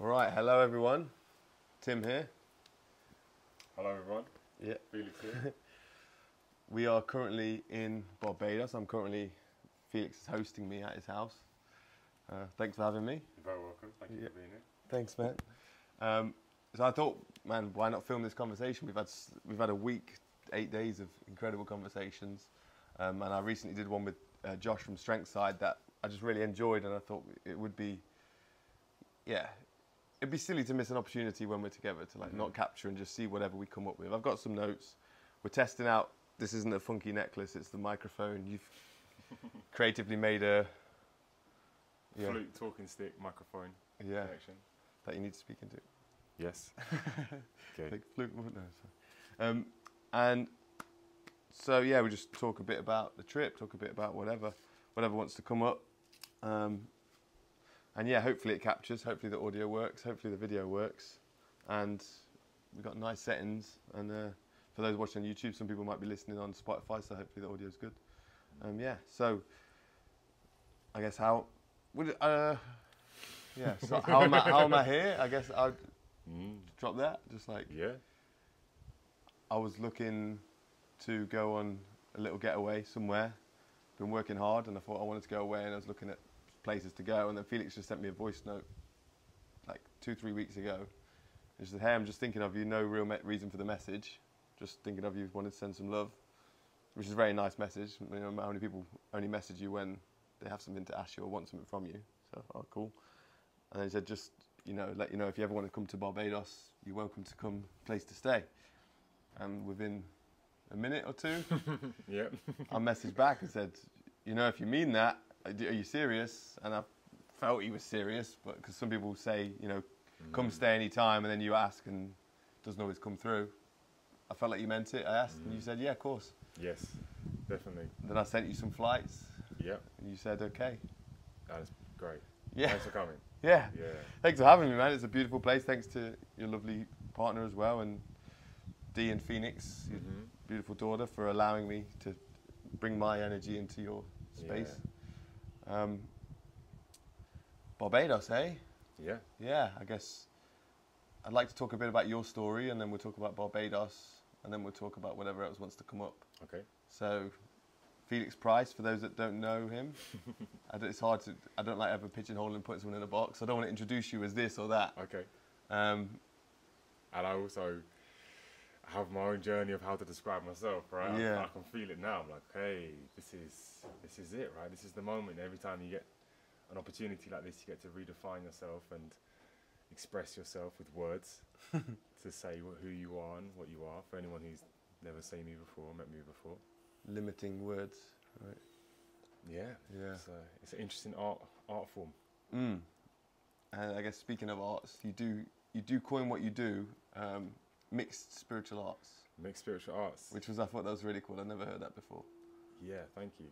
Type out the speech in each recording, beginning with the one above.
All right, hello everyone. Tim here. Hello everyone. Yeah. Felix here. We are currently in Barbados. Felix is hosting me at his house. Thanks for having me. You're very welcome. Thank you for being here. Thanks, man. So I thought, man, why not film this conversation? We've had a week, 8 days of incredible conversations, and I recently did one with Josh from Strength Side that I just really enjoyed, and I thought it would be, it'd be silly to miss an opportunity when we're together to not capture and just see whatever we come up with. I've got some notes. We're testing out. This isn't a funky necklace. It's the microphone. You've creatively made a flute talking stick microphone connection that you need to speak into. Yes. Okay. Like flute. No, sorry. And so we just talk a bit about the trip. Talk a bit about whatever wants to come up. And hopefully it captures, hopefully the audio works, hopefully the video works. And we've got nice settings. And for those watching on YouTube, some people might be listening on Spotify, so hopefully the audio's good. So I guess how am I here? I guess I'd drop that. Just like, I was looking to go on a little getaway somewhere. Been working hard and I thought I wanted to go away, and I was looking at places to go, and then Felix just sent me a voice note like 2-3 weeks ago. He said, "Hey, I'm just thinking of you, no real reason for the message, just thinking of you, wanted to send some love," which is a very nice message. You know, how many people only message you when they have something to ask you or want something from you? So, oh, cool. And then he said, just, let you know, if you ever want to come to Barbados, you're welcome to come, place to stay. And within a minute or two, I messaged back and said, if you mean that, are you serious? And I felt he was serious, but because some people say, come stay any time, and then you ask and it doesn't always come through. I felt like you meant it. I asked and you said, yeah, of course. Yes, definitely. Then I sent you some flights. Yeah. And you said, okay. That's great. Yeah. Thanks for coming. Yeah. Thanks for having me, man. It's a beautiful place. Thanks to your lovely partner as well, and Dee and Phoenix, your beautiful daughter, for allowing me to bring my energy into your space. Barbados, eh? Yeah. Yeah, I guess I'd like to talk a bit about your story, and then we'll talk about Barbados, and then we'll talk about whatever else wants to come up. Okay. So, Felix Price, for those that don't know him, it's hard to, I don't like ever pigeonhole and put someone in a box. I don't want to introduce you as this or that. Okay. And I also have my own journey of how to describe myself, right? Yeah. I can feel it now. I'm like, hey, this is it, right? This is the moment. Every time you get an opportunity like this, you get to redefine yourself and express yourself with words to say who you are and what you are, for anyone who's never seen me before or met me before. Limiting words, right? Yeah. It's an interesting art form. And I guess speaking of arts, you do coin what you do, mixed spiritual arts. Mixed spiritual arts. Which I thought that was really cool. I'd never heard that before. Yeah, thank you.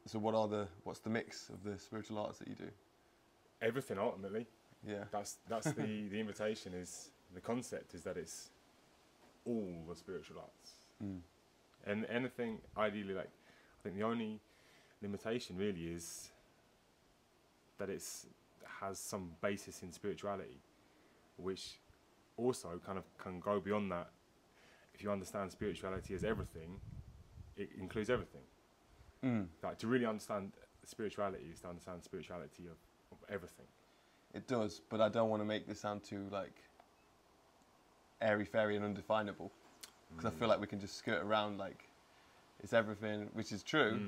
So what's the mix of the spiritual arts that you do? Everything, ultimately. Yeah. That's the invitation, is the concept is that it's all the spiritual arts. And anything, ideally, I think the only limitation really is that has some basis in spirituality, which also kind of can go beyond that. If you understand spirituality as everything, it includes everything. Like, to really understand spirituality is to understand spirituality of everything. It does, but I don't want to make this sound too airy-fairy and undefinable, because I feel like we can just skirt around it's everything, which is true,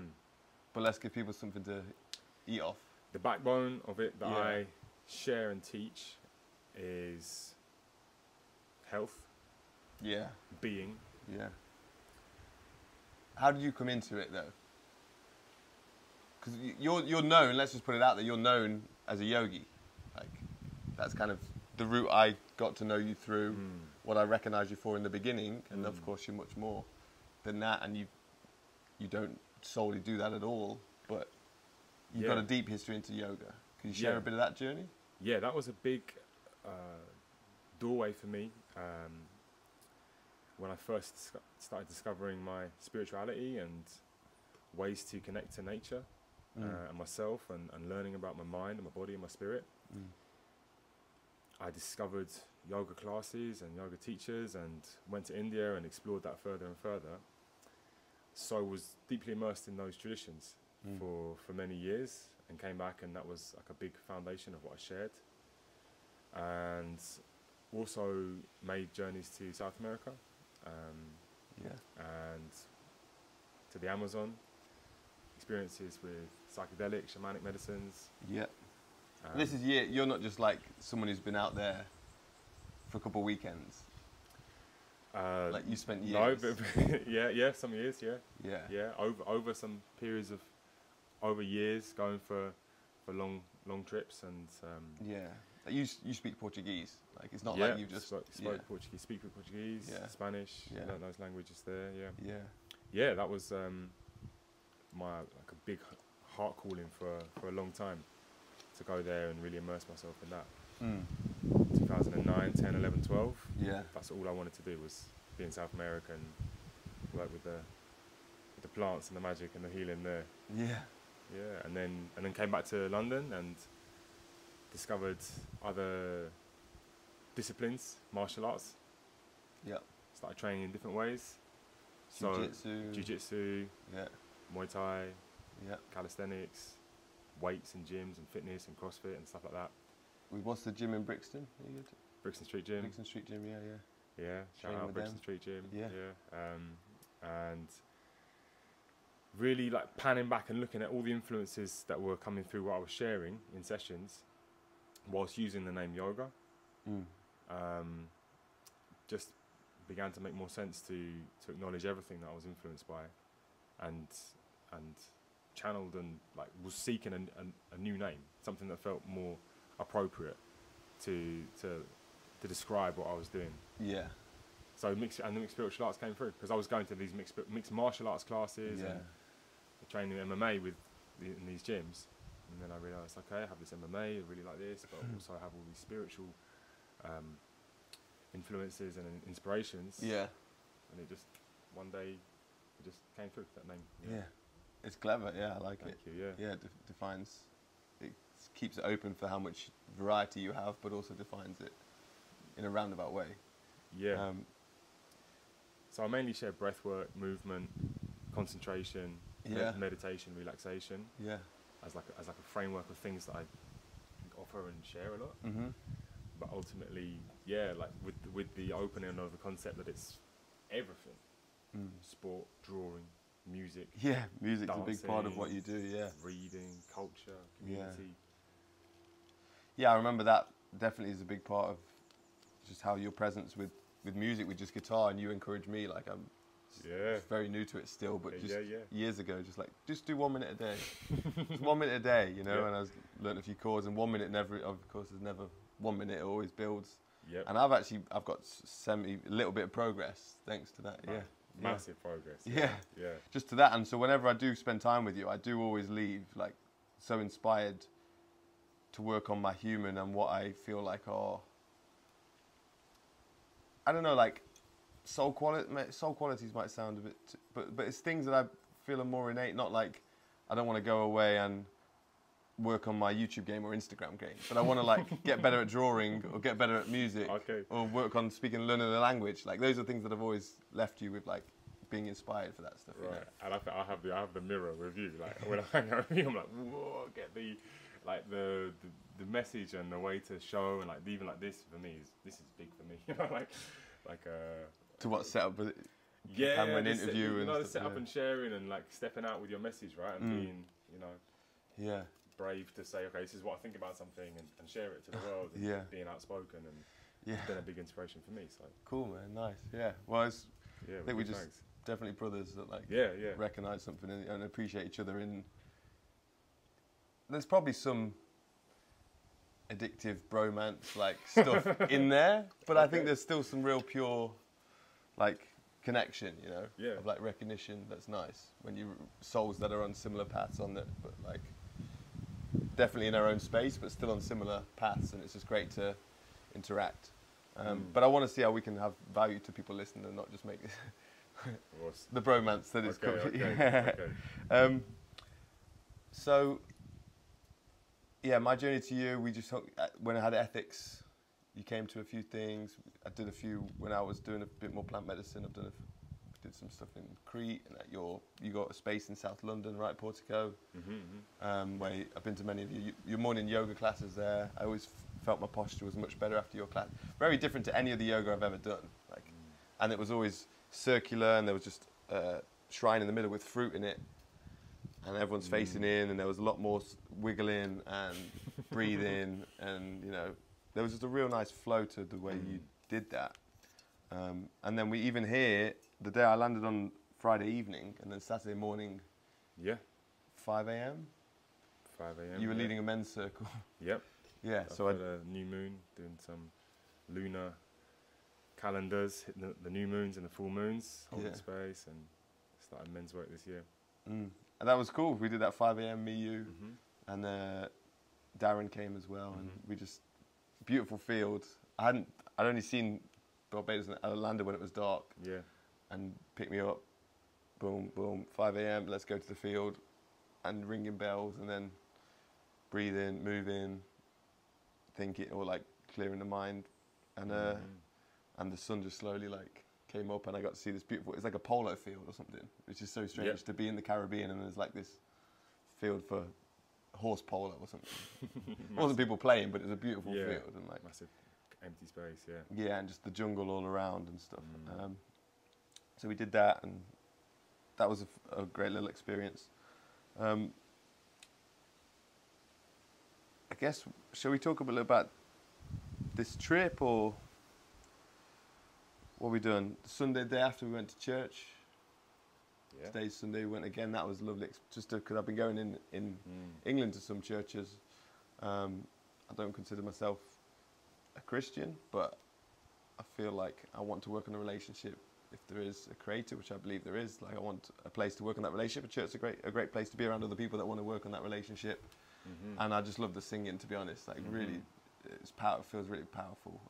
but let's give people something to eat off. The backbone of it that I share and teach is health. Yeah. Being. Yeah. How did you come into it though? Because you're known. Let's just put it out there. You're known as a yogi. That's kind of the route I got to know you through. What I recognised you for in the beginning, and of course you're much more than that. And you don't solely do that at all, but you've got a deep history into yoga. Can you share a bit of that journey? Yeah, that was a big doorway for me when I first started discovering my spirituality and ways to connect to nature and myself, and learning about my mind and my body and my spirit. I discovered yoga classes and yoga teachers and went to India and explored that further and further. So I was deeply immersed in those traditions for many years, and came back, and that was like a big foundation of what I shared. And also made journeys to South America, and to the Amazon, experiences with psychedelic, shamanic medicines. Yeah. This is you're not just like someone who's been out there for a couple of weekends. Like you spent years. No, but some years, over some periods of over years, going for long trips, and Like you speak Portuguese. Like it's not like you just spoke Portuguese, speak Portuguese, Spanish, learn those languages there. Yeah. That was my like a big heart calling for a long time, to go there and really immerse myself in that. 2009, 10, 11, 12. Yeah. That's all I wanted to do, was be in South America and work with the plants and the magic and the healing there. Yeah. Yeah, and then came back to London and discovered other disciplines, martial arts. Yeah. Started training in different ways. So jiu-jitsu, Muay Thai, calisthenics, weights and gyms and fitness and CrossFit and stuff like that. What's the gym in Brixton? Brixton Street Gym. Brixton Street Gym, Yeah, shout out Brixton Street Gym. Yeah. And really like panning back and looking at all the influences that were coming through what I was sharing in sessions, whilst using the name yoga. Just began to make more sense to acknowledge everything that I was influenced by, and channeled and like was seeking a new name, something that felt more appropriate to describe what I was doing. Yeah. So the mixed spiritual arts came through, because I was going to these mixed martial arts classes and training MMA in these gyms, and then I realised, okay, I have this MMA, I really like this, but also I have all these spiritual influences and inspirations. Yeah. And it just one day it just came through, that name. Yeah. It's clever. Yeah, I like it. Thank you. Yeah. Yeah, defines. It keeps it open for how much variety you have, but also defines it in a roundabout way. Yeah. So I mainly share breathwork, movement, concentration, meditation, relaxation. Yeah. As like a framework of things that I offer and share a lot. But ultimately, like with the opening of the concept that it's everything: sport, drawing, music. Yeah, music's dancing, a big part of what you do. Yeah. Reading, culture, community. Yeah, I remember that definitely is a big part of just how your presence with music, with just guitar, and you encourage me. Like I'm very new to it still, but just years ago, just do 1 minute a day, just 1 minute a day, you know. And I learned a few chords, and 1 minute never, of course, there's never 1 minute. It always builds. Yep. And I've got a little bit of progress thanks to that. Yeah. Massive progress. Yeah. Just to that, and so whenever I do spend time with you, I do always leave like so inspired to work on my human and what I feel like are, I don't know, like soul qualities might sound a bit, but it's things that I feel are more innate. Not like I don't want to go away and work on my YouTube game or Instagram game, but I want to like get better at drawing or get better at music, or work on learning a language. Like those are things that have always left you with like being inspired for that stuff. Right, you know? and I have the mirror with you. Like when I hang out with you, I'm like, whoa, get the message and the way to show, and like even like this for me is big for me. You know, like to what setup with it? Yeah, an interview you know, and the setup and sharing and like stepping out with your message, right, and being, you know, brave to say, okay, this is what I think about something, and share it to the world, and being outspoken, and it's been a big inspiration for me. So cool, man, nice, Well, I think we just definitely brothers that like recognise something and appreciate each other. There's probably some addictive bromance like stuff in there, but I think there's still some real pure like connection, you know, of like recognition. That's nice when you souls that are on similar paths on it, but like definitely in our own space, but still on similar paths, and it's just great to interact. But I want to see how we can have value to people listening and not just make the bromance that is called. So, my journey to you, we just when I had ethics you came to a few things. I did a few when I was doing a bit more plant medicine. Did some stuff in Crete, and you got a space in South London, right, Portico, where I've been to many of you. Your morning yoga classes there. I always felt my posture was much better after your class. Very different to any of the yoga I've ever done. And it was always circular, and there was just a shrine in the middle with fruit in it, and everyone's facing in, and there was a lot more wiggling and breathing, and there was just a real nice flow to the way you did that. And then we even here, the day I landed on Friday evening, and then Saturday morning, 5 a.m. 5 a.m. You were leading a men's circle. Yep. Yeah. So I had a new moon, doing some lunar calendars, hitting the new moons and the full moons, holding space, and started men's work this year. And that was cool. We did that 5 a.m. Me, you, and Darren came as well, and we just beautiful field. I'd only seen Barbados, and I landed when it was dark. Yeah. And picked me up, boom, boom, 5 a.m. Let's go to the field, and ringing bells, and then breathing, moving, thinking, or like clearing the mind, and the sun just slowly like came up, and I got to see this beautiful. It's like a polo field or something, which is so strange to be in the Caribbean, and there's like this field for horse polo or something. It wasn't people playing, but it was a beautiful field, and like massive empty space, yeah, and just the jungle all around and stuff. So we did that, and that was a great little experience. I guess, shall we talk a little about this trip, or what we done? The Sunday day after we went to church. Yeah. Today's Sunday, we went again. That was lovely, just because I've been going in England to some churches. I don't consider myself a Christian, but I feel like I want to work on a relationship. If there is a creator, which I believe there is, like I want a place to work on that relationship. A church is a great place to be around other people that want to work on that relationship. And I just love the singing, to be honest. Like really, it feels really powerful.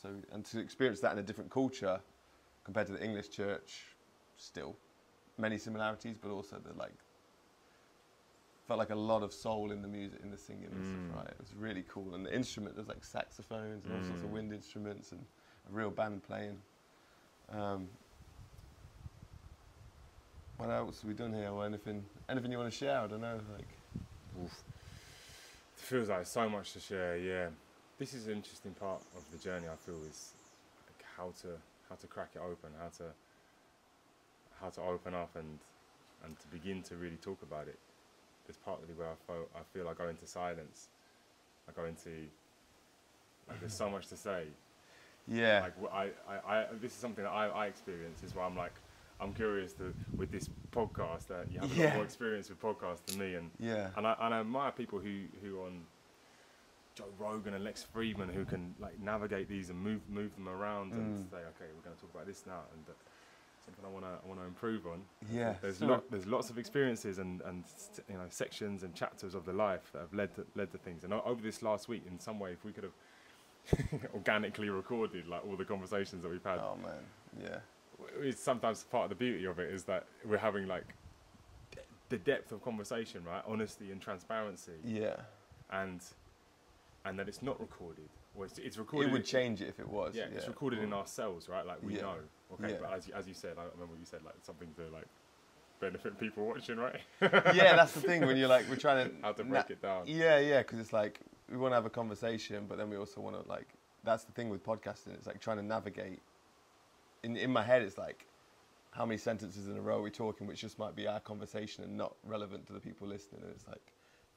So, and to experience that in a different culture compared to the English church, still many similarities, but also felt like a lot of soul in the music, in the singing and stuff. Right, it was really cool. And the instrument, there's like saxophones and all sorts of wind instruments, and a real band playing. What else have we done here, or anything you want to share? I don't know. It feels like so much to share. Yeah, this is an interesting part of the journey. I feel is like how to crack it open, how to open up and to begin to really talk about it. There's partly where I feel I go into silence. I go into there's so much to say. Yeah. Like I this is something that I experience. Is why I'm curious with this podcast that you have a lot more experience with podcasts than me, and I admire people who on Joe Rogan and Lex Friedman who can like navigate these and move them around and say, okay, we're going to talk about this now, and something I want to improve on. Yeah. There's lots of experiences and sections and chapters of the life that have led to things. And over this last week, in some way, if we could have organically recorded like all the conversations that we've had. Oh man, yeah. It's sometimes part of the beauty of it is that we're having like the depth of conversation, right? Honesty and transparency. Yeah. And that it's not recorded. Or it's recorded. It would change it if it was. Yeah, it's recorded in ourselves, right? Like we know. Okay, Yeah. but as you said, I remember you said like something to like benefit people watching, right? Yeah, that's the thing when you're like, we're trying to... How to break it down. Yeah, because it's like, we want to have a conversation, but then we also want to like, that's the thing with podcasting, it's like trying to navigate. In my head, it's like, how many sentences in a row are we talking, which just might be our conversation and not relevant to the people listening. And it's like,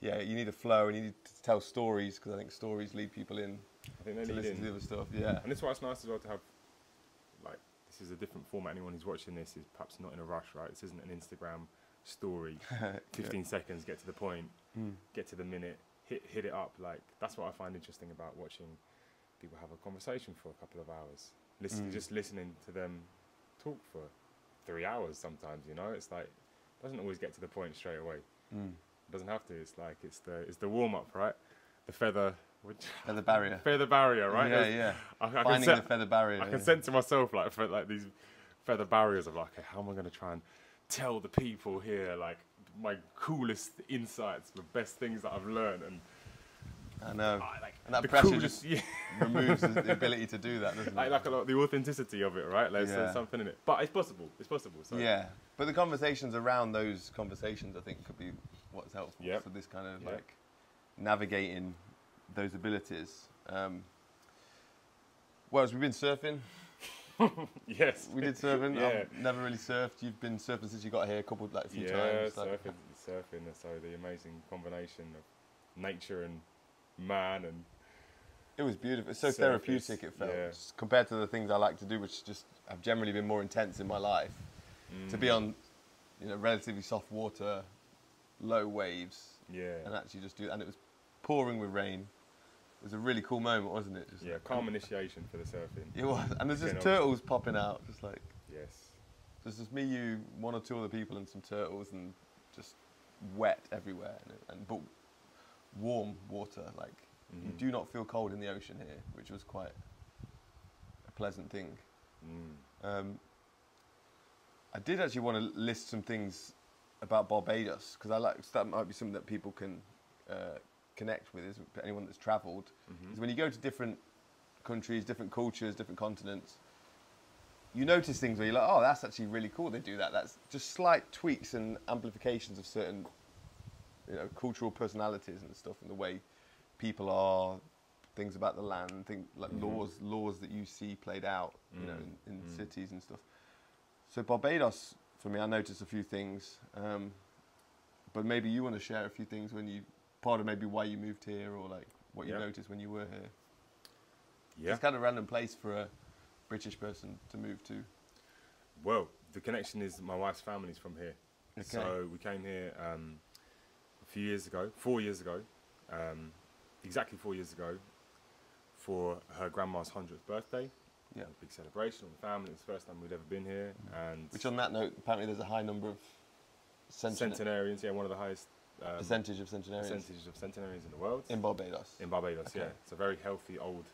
yeah, you need a flow and you need to tell stories, because I think stories lead people in to listen to the other stuff. Yeah. And that's why it's nice as well to have, like, this is a different format. Anyone who's watching this is perhaps not in a rush, right? This isn't an Instagram story, 15 seconds, get to the point, get to the minute, hit it up. Like, that's what I find interesting about watching people have a conversation for a couple of hours. Just listening to them talk for 3 hours sometimes, you know? It's like, it doesn't always get to the point straight away. It doesn't have to. It's like, it's the warm-up, right? The feather barrier. Feather barrier, right? Yeah. Finding the feather barrier. I can sense to myself, like these feather barriers of like, okay, how am I going to try and tell the people here, like, my coolest insights, the best things that I've learned, and I know. Like, and that pressure coolest, just removes the ability to do that, doesn't it? Like a lot, the authenticity of it, right? Like there's something in it. But it's possible. It's possible. So. Yeah. But the conversations around those conversations, I think, could be what's helpful. Yep. So this kind of like navigating those abilities. Well, we've been surfing. Yes. We did surfing. Yeah. I've never really surfed. You've been surfing since you got here a few times. Yeah, surfing. So the amazing combination of nature and man, and it was beautiful. It's so therapeutic. It felt compared to the things I like to do, which just have generally been more intense in my life. To be on, relatively soft water, low waves, and actually just do. And it was pouring with rain. It was a really cool moment, wasn't it? Just calm initiation for the surfing. It was, and there's just turtles popping out, just like. Yes. There's just me, you, one or two other people, and some turtles, and just wet everywhere, but warm water. Like you do not feel cold in the ocean here, which was quite a pleasant thing. I did actually want to list some things about Barbados because that might be something that people can connect with. Is anyone that's travelled? Is when you go to different countries, different cultures, different continents, you notice things where you're like, oh, that's actually really cool. They do that. That's just slight tweaks and amplifications of certain, cultural personalities and stuff, and the way people are, things about the land, things like laws that you see played out, in cities and stuff. So Barbados, for me, I noticed a few things, but maybe you want to share a few things part of maybe why you moved here, or like what you noticed when you were here. Yeah, it's kind of a random place for a British person to move to. Well, the connection is my wife's family's from here. Okay. So we came here a few years ago, 4 years ago, exactly 4 years ago, for her grandma's 100th birthday. Yeah, a big celebration with the family. It was the first time we'd ever been here. And which, on that note, apparently there's a high number of centenarians. Yeah, one of the highest percentage of centenarians in the world. In Barbados. In Barbados, okay. Yeah. It's a very healthy old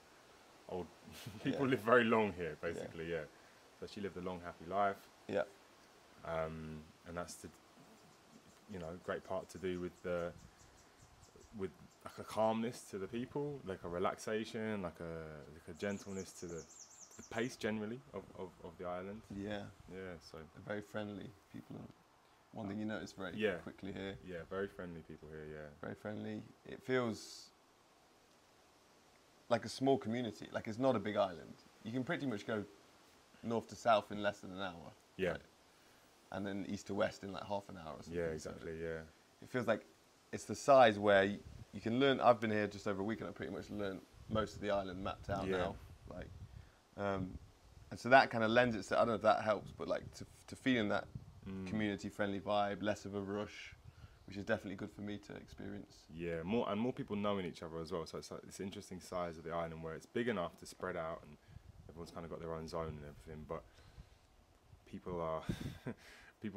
people live very long here, basically. Yeah. So she lived a long, happy life. Yeah. And that's the, great part to do with like a calmness to the people, like a relaxation, like a gentleness to the pace generally of the island. Yeah. Yeah. So they're very friendly people. One thing you notice very quickly here. Yeah, very friendly people here. Yeah. Very friendly. It feels like a small community. Like it's not a big island. You can pretty much go north to south in less than an hour. Yeah. Right? And then east to west in like half an hour or something. Yeah, exactly. So yeah. It feels like it's the size where you can learn. I've been here just over a week and I pretty much learned most of the island mapped out now. Like, and so that kind of lends itself. I don't know if that helps, but like to feeling that community-friendly vibe, less of a rush, which is definitely good for me to experience. Yeah, more people knowing each other as well. So it's like this interesting size of the island where it's big enough to spread out and everyone's kind of got their own zone and everything. But people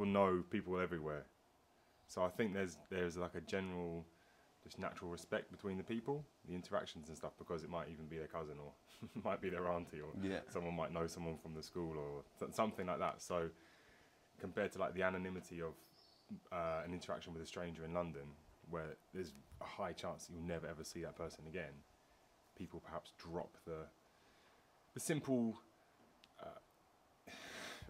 know people everywhere. So I think there's like a general, just natural respect between the people, the interactions and stuff, because it might even be their cousin or might be their auntie, or someone might know someone from the school or something like that. So compared to like the anonymity of an interaction with a stranger in London, where there's a high chance that you'll never ever see that person again, people perhaps drop the simple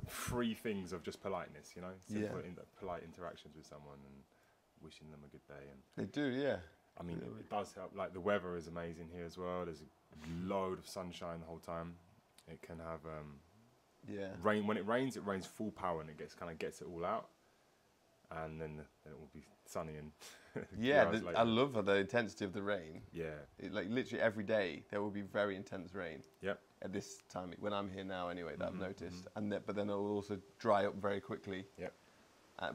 free things of just politeness, simple polite interactions with someone and wishing them a good day. And they do, yeah. I mean, it does help. Like the weather is amazing here as well. There's a load of sunshine the whole time. It can have rain. When it rains full power and it gets it all out. And then it will be sunny and I love the intensity of the rain. Yeah, like literally every day there will be very intense rain. Yep. At this time when I'm here now, anyway, that I've noticed, but then it will also dry up very quickly. Yep.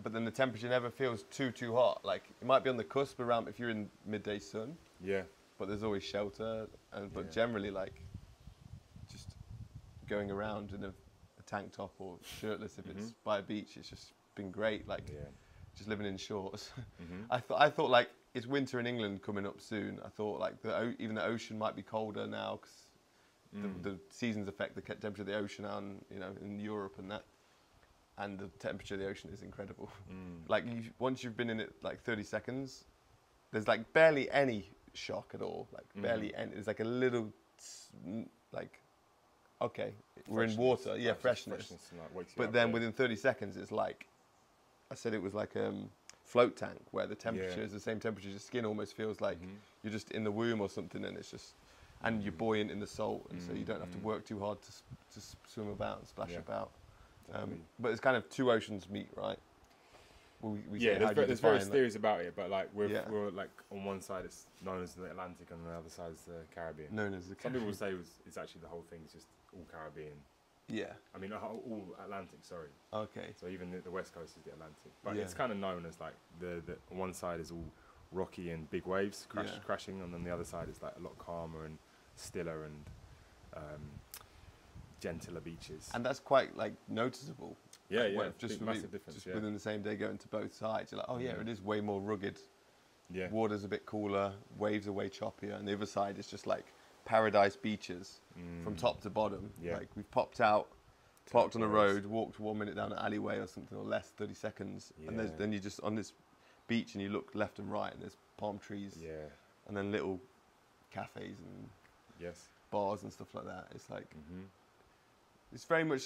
But then the temperature never feels too hot. Like it might be on the cusp around if you're in midday sun. Yeah. But there's always shelter, but generally like just going around in a tank top or shirtless if it's by a beach, it's just been great. Like. Yeah. Just living in shorts. I thought like it's winter in England coming up soon. I thought like even the ocean might be colder now because the seasons affect the temperature of the ocean, and in Europe and that, and the temperature of the ocean is incredible. Like once you've been in it like 30 seconds, there's like barely any shock at all, like barely any. It's like a little, like, okay, we're in water, yeah, freshness. And, like, wakes you But up, then yeah. within 30 seconds, it's like, I said it was like a float tank where the temperature is the same temperature as your skin. Almost feels like you're just in the womb or something, and it's just, and you're buoyant in the salt, and so you don't have to work too hard to swim about and splash about. But it's kind of two oceans meet, right? There's various theories about it, but like we're like on one side it's known as the Atlantic, and on the other side is the Caribbean. Known as the Some people say it's actually the whole thing is just all Caribbean. Yeah. I mean, all Atlantic, sorry. Okay. So even the west coast is the Atlantic. But it's kind of known as like the one side is all rocky and big waves crashing, and then the other side is like a lot calmer and stiller and gentler beaches. And that's quite like noticeable. Yeah, like, yeah. Just massive difference. Just within the same day going to both sides. You're like, oh yeah, it is way more rugged. Yeah. Water's a bit cooler, waves are way choppier, and the other side is just like paradise beaches from top to bottom. Yeah. Like we've popped out, parked on a road, walked 1 minute down an alleyway or something, or less, 30 seconds, and then you're just on this beach and you look left and right and there's palm trees, and then little cafes and bars and stuff like that. It's like it's very much,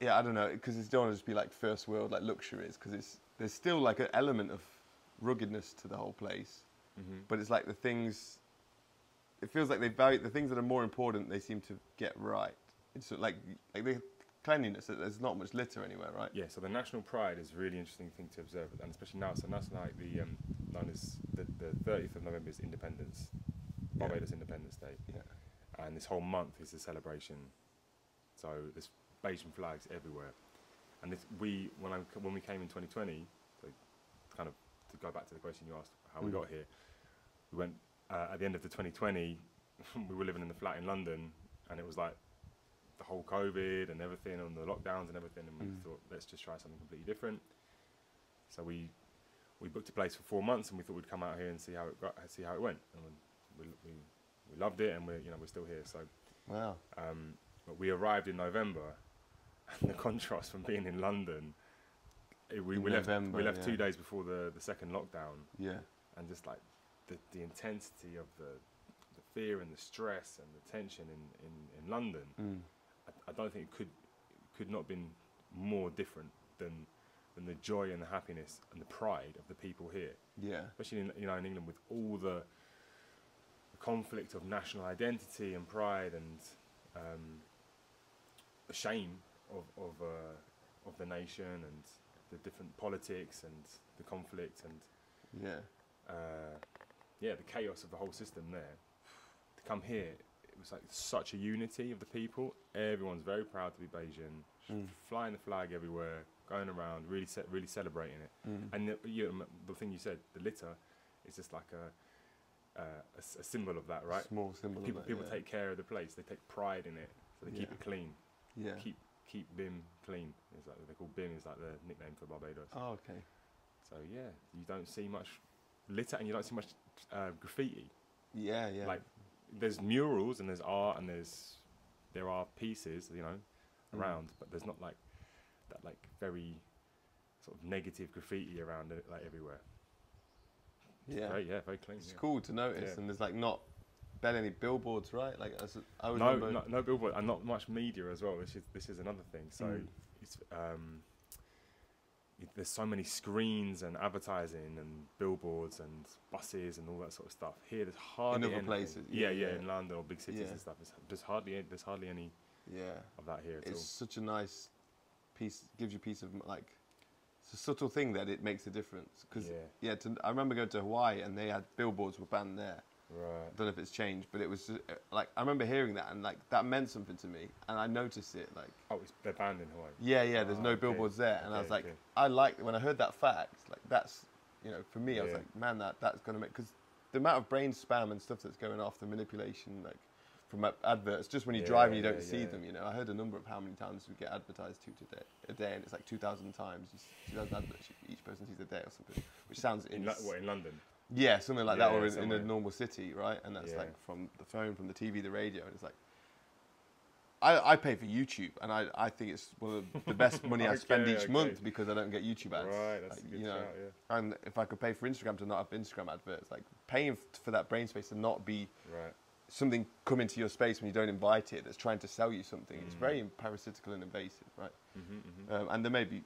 I don't know, because it's don't want to just be like first world like luxuries, because there's still like an element of ruggedness to the whole place, but it's like the things. It feels like they value the things that are more important. They seem to get right. It's like the cleanliness. There's not much litter anywhere, right? Yeah. So the national pride is a really interesting thing to observe, and especially now. So that's like the known as the 30th of November is Independence, Barbados Independence Day. Yeah. And this whole month is a celebration. So there's Bayesian flags everywhere, and when we came in 2020, so kind of to go back to the question you asked, how we got here, we went. At the end of the 2020, we were living in the flat in London, and it was like the whole COVID and everything, and the lockdowns and everything, and we thought, let's just try something completely different. So we booked a place for 4 months, and we thought we'd come out here and see how it went. And we loved it, and we're still here. So wow. But we arrived in November, and the contrast from being in London, we left 2 days before the second lockdown. Yeah. And just like the intensity of the fear and the stress and the tension in London, I don't think it could not have been more different than the joy and the happiness and the pride of the people here. Yeah. Especially in England, with all the conflict of national identity and pride and the shame of the nation and the different politics and the conflict and the chaos of the whole system there. To come here, it was like such a unity of the people. Everyone's very proud to be Bayesian, flying the flag everywhere, going around, really celebrating it. And the thing you said, the litter, is just like a symbol of that, right? Small symbol. People take care of the place. They take pride in it, so they keep it clean. Yeah. Keep BIM clean. It's like they call BIM is like the nickname for Barbados. Oh, okay. So yeah, you don't see much litter, and you don't see much graffiti. Yeah, yeah. Like there's murals and there's art and there are pieces, around, but there's not like that very sort of negative graffiti around it everywhere. Yeah, very clean. It's cool to notice, and there's not barely any billboards, right? Like no billboard, and not much media as well. This is another thing. So it's there's so many screens and advertising and billboards and buses and all that sort of stuff. Here, there's hardly in other places. Yeah, in London or big cities and stuff. There's hardly any of that here at all. It's such a nice piece. Gives you a piece of it's a subtle thing that it makes a difference. Because I remember going to Hawaii and they had billboards were banned there. Right. I don't know if it's changed, but it was just, I remember hearing that and that meant something to me, and I noticed it they're banned in Hawaii. Yeah, there's no billboards there, and I was I liked when I heard that fact. That's for me, I was like, man, that's gonna make, because the amount of brain spam and stuff that's going off, the manipulation from adverts, just when you drive and you don't see them. I heard a number of how many times we get advertised a day, and it's 2,000 times. 2,000 adverts each person sees a day or something, which sounds in London. Yeah, something like that, or in a normal city, right? And that's from the phone, from the TV, the radio, and it's I pay for YouTube, and I think it's one of the best money I spend each month because I don't get YouTube ads. Right, that's a good shout, yeah. And if I could pay for Instagram to not have Instagram adverts, like paying for that brain space to not be something come into your space when you don't invite it that's trying to sell you something. It's very parasitical and invasive, right? And there may be,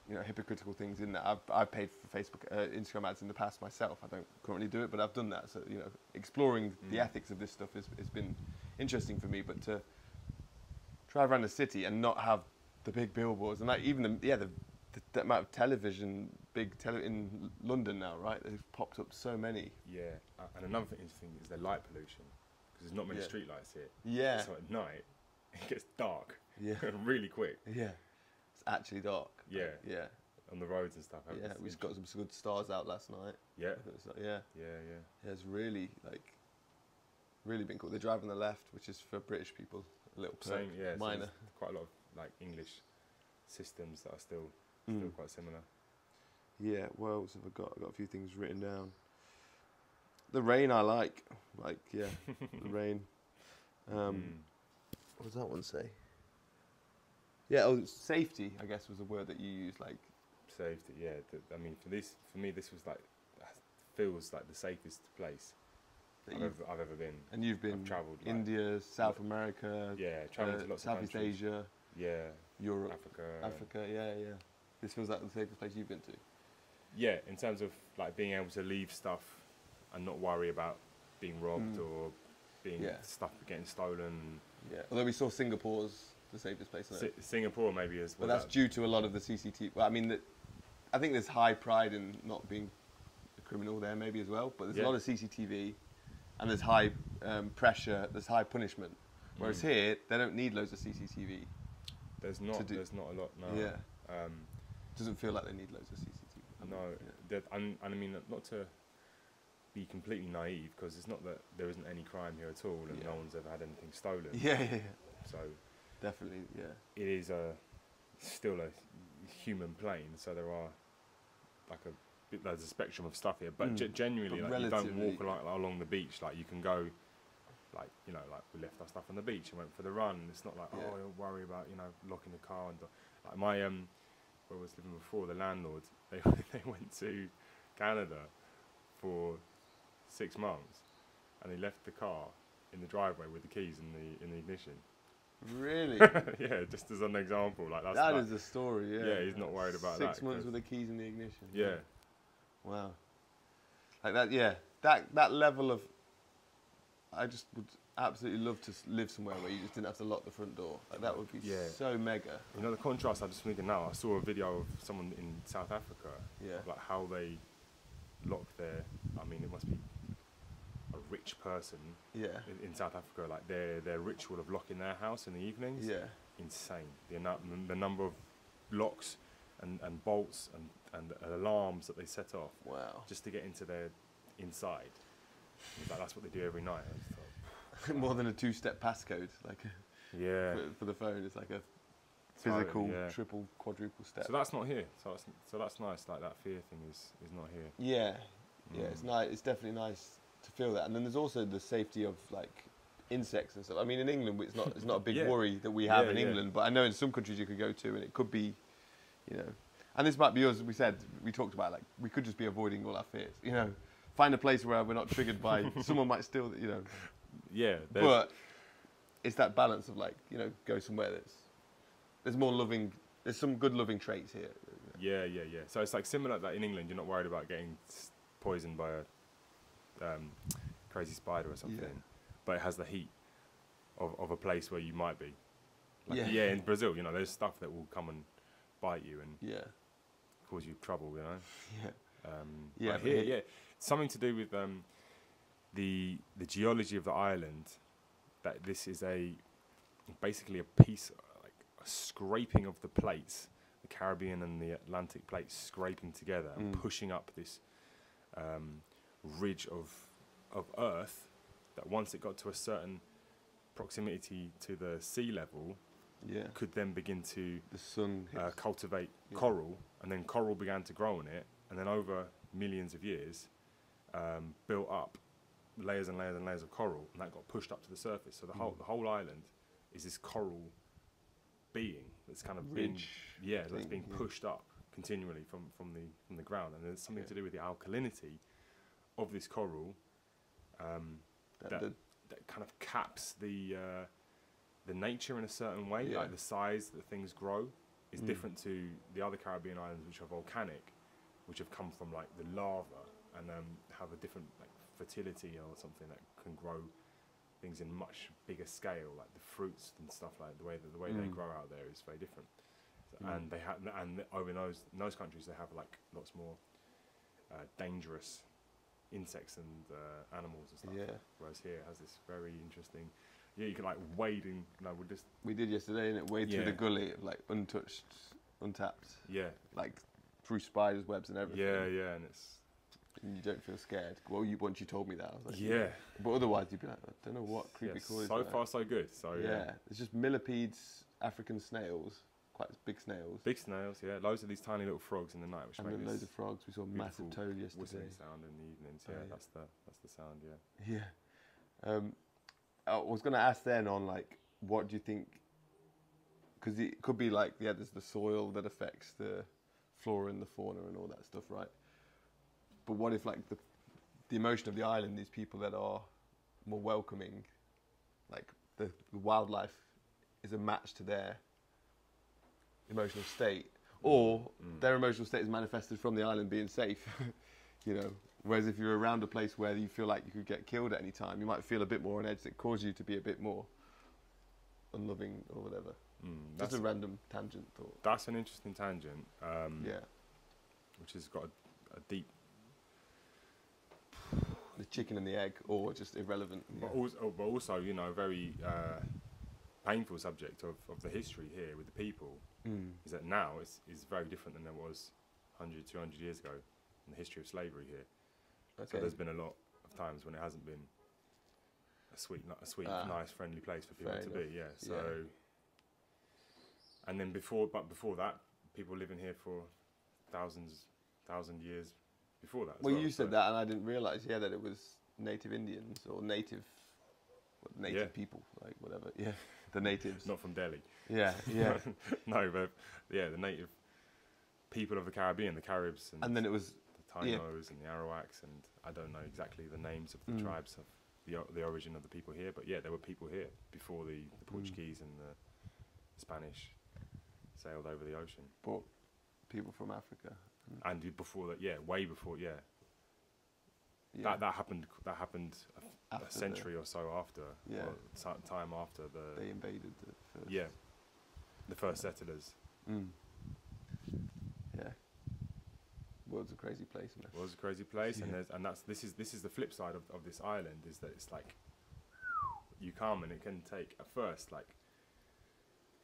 you know, hypocritical things in that. I've paid for Facebook, Instagram ads in the past myself. I don't currently do it, but I've done that. So, you know, exploring the ethics of this stuff has been interesting for me. But to drive around the city and not have the big billboards and like even the amount of television, in London now, right? They've popped up so many. Yeah, and another thing interesting is the light pollution, because there's not many street lights here. Yeah. So at night, it gets dark. Yeah. Really quick. Yeah. It's actually dark. Yeah. Yeah. On the roads and stuff. Yeah, we just got some good stars out last night. Yeah. Yeah. It's really really been cool. They drive on the left, which is for British people a little perk. Same, yeah. Minor. So quite a lot of like English systems that are still quite similar. Yeah. What else have I got? I've got a few things written down. The rain I like. The rain. What does that one say? Yeah, safety, I guess, was a word that you used, like... Safety, yeah. I mean, for me, this was like, feels like the safest place I've ever been. And you've been travelled India, South America... Yeah, travelled to lots of countries. Southeast Asia... Yeah. Europe. Africa, yeah. This feels like the safest place you've been to. Yeah, in terms of like being able to leave stuff and not worry about being robbed or being stuff getting stolen. Yeah. Although we saw Singapore's the safest place on earth. Singapore maybe as well. But that's due to a lot of the CCTV. Well, I mean, I think there's high pride in not being a criminal there maybe as well. But there's a lot of CCTV, and there's high pressure. There's high punishment. Whereas here, they don't need loads of CCTV. There's not a lot. No. Yeah. Doesn't feel like they need loads of CCTV. No. Yeah. And I mean, not to be completely naive, because it's not that there isn't any crime here at all, and no one's ever had anything stolen. Yeah. So. Definitely, yeah. It is still a human plane, so there are there's a spectrum of stuff here, but genuinely, like, you don't walk along the beach. Like, you can go, like, you know, like we left our stuff on the beach and went for the run. It's not like don't worry about, you know, locking the car. And like my where I was living before, the landlord, they went to Canada for 6 months, and they left the car in the driveway with the keys in the ignition. Really? Yeah, just as an example, like that is a story. Yeah. Yeah, he's not worried about 6 months with the keys in the ignition. Yeah. Wow. Like that. Yeah. That level of. I just would absolutely love to live somewhere where you just didn't have to lock the front door. Like that would be so mega. You know, the contrast. I'm just thinking now. I saw a video of someone in South Africa. Yeah. Like how they lock their. I mean, it must be a rich person in South Africa, like their ritual of locking their house in the evenings, insane. The number of locks and bolts and alarms that they set off, just to get into their inside. Like, that's what they do every night. More than a 2-step passcode, like for the phone, it's like a physical triple, quadruple step. So that's not here. So that's nice. Like that fear thing is not here. Yeah, it's nice. It's definitely nice to feel that. And then there's also the safety of like insects and stuff. I mean, in England, it's not a big worry that we have in England, but I know in some countries you could go to and it could be, you know, and this might be us. We talked about, like, we could just be avoiding all our fears, you know, find a place where we're not triggered by someone might steal, you know. Yeah. But it's that balance of, like, you know, go somewhere there's more loving, there's some good loving traits here. Yeah. So it's like similar, like in England, you're not worried about getting poisoned by a crazy spider or something, but it has the heat of a place where you might be. Like, in Brazil, you know, there's stuff that will come and bite you and cause you trouble, you know. But here, something to do with the geology of the island. That this is basically a piece, like a scraping of the plates, the Caribbean and the Atlantic plates scraping together and pushing up this ridge of Earth, that once it got to a certain proximity to the sea level, could then begin to cultivate coral, and then coral began to grow on it, and then over millions of years built up layers and layers and layers of coral, and that got pushed up to the surface. So the whole island is this coral being that's kind of Ridge that's being pushed up continually from the ground, and there's something to do with the alkalinity of this coral that kind of caps the nature in a certain way. Like the size that things grow is different to the other Caribbean islands, which are volcanic, which have come from like the lava and have a different like fertility or something that can grow things in much bigger scale, like the fruits and stuff. Like the way they grow out there is very different. And they have, and over in those countries they have like lots more dangerous insects and animals and stuff. Yeah. Whereas here it has this very interesting. Yeah, you can like wade in. No, we did yesterday, and it wade through the gully, like untouched, untapped. Yeah. Like through spiders' webs and everything. Yeah, and you don't feel scared. Well, once you told me that, I was like, yeah. But otherwise, you'd be like, I don't know what creepy call is. So far, so good. So yeah, it's just millipedes, African snails, quite big snails. Big snails, yeah. Loads of these tiny little frogs in the night, which and then loads of frogs. We saw a massive toad yesterday. Whistling sound in the evenings. Yeah, that's the sound. Yeah. Yeah. I was going to ask then on like, what do you think? Because it could be like, there's the soil that affects the flora and the fauna and all that stuff, right? But what if like the emotion of the island, these people that are more welcoming, like the wildlife is a match to their emotional state, or their emotional state is manifested from the island being safe, you know? Whereas if you're around a place where you feel like you could get killed at any time, you might feel a bit more on edge that cause you to be a bit more unloving or whatever. Just a random tangent thought. That's an interesting tangent. Which has got a deep... The chicken and the egg, or just irrelevant. But also, you know, very painful subject of the history here with the people is that now it's very different than it was 100, 200 years ago in the history of slavery here. Okay. So there's been a lot of times when it hasn't been a sweet, nice, friendly place for people to be. Yeah. So, and then before that, people living here for thousand years before that. Well, you said that, and I didn't realise. Yeah, that it was native Indians or native people, like whatever. Yeah, the natives. Not from Delhi. Yeah. No, but yeah, the native people of the Caribbean, the Caribs, and then it was the Tainos and the Arawaks, and I don't know exactly the names of the tribes of the origin of the people here, but yeah, there were people here before the Portuguese and the Spanish sailed over the ocean. But people from Africa. And before that, way before, that happened a century or so after, time after they invaded the first. Yeah, the first settlers. Yeah, world's a crazy place, man. World's a crazy place, and this is the flip side of this island, is that it's like you come and it can take at first like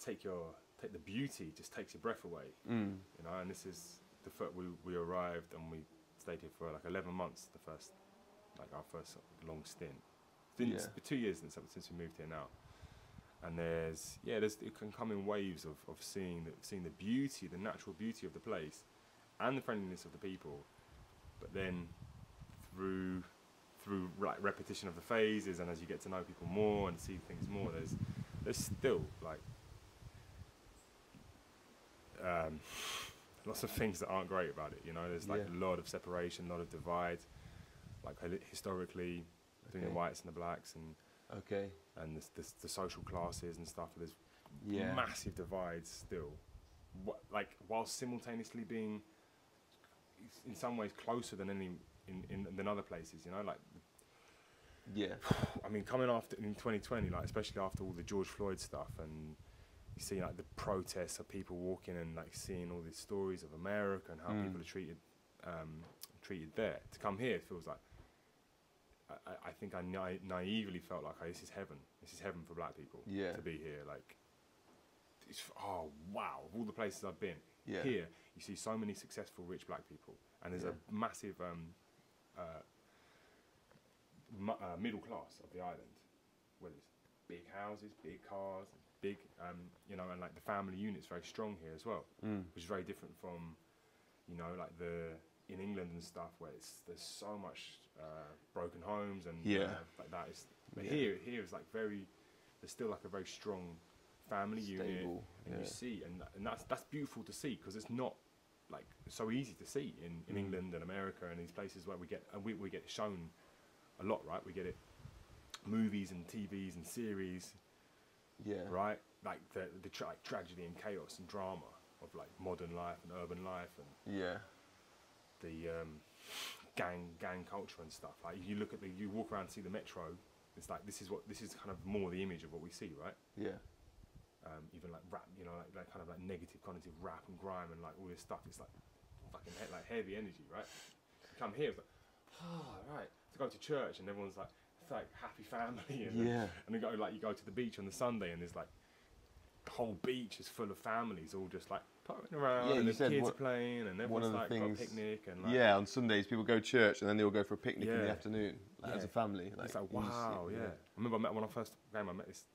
take the beauty, just takes your breath away, you know. And this is we arrived and we stayed here for like 11 months. Our first long stint. It's 2 years since we moved here now. And it can come in waves of seeing the beauty, the natural beauty of the place, and the friendliness of the people. But then through like repetition of the phases, and as you get to know people more and see things more, there's still like lots of things that aren't great about it. You know, there's like a lot of separation, a lot of divide, like historically between the whites and the blacks, and the social classes and stuff. There's massive divides still, while simultaneously being in some ways closer than than other places. You know, like I mean, coming after in 2020, like especially after all the George Floyd stuff, and you see like the protests of people walking and like seeing all these stories of America and how people are treated there. To come here, it feels like I think I naively felt like, this is heaven. This is heaven for black people to be here. Like, oh wow, of all the places I've been, here you see so many successful rich black people, and there's a massive middle class of the island, where there's big houses, big cars, big, you know, and like the family unit's very strong here as well, which is very different from, you know, like in England and stuff, where there's so much broken homes and like that. But here is like very there's still like a very strong family unit, and yeah. you see, and that's beautiful to see, because it's not like so easy to see in England and America and these places where we get shown a lot, right? We get it, movies and TVs and series, right? Like the like tragedy and chaos and drama of like modern life and urban life and the gang culture and stuff. Like you walk around and see the metro, it's like this is kind of more the image of what we see, right? Yeah. Even like rap, you know, like kind of like negative cognitive rap and grime and like all this stuff. It's like fucking like heavy energy, right? You come here, it's like, right. To go to church and everyone's like, it's like happy family, and and you go to the beach on the Sunday and there's like the whole beach is full of families all just like putting around, and the kids are playing, and everyone's like got a picnic and like, on Sundays people go to church and then they all go for a picnic in the afternoon, like as a family. Like, it's like wow, I remember when I first came, I met this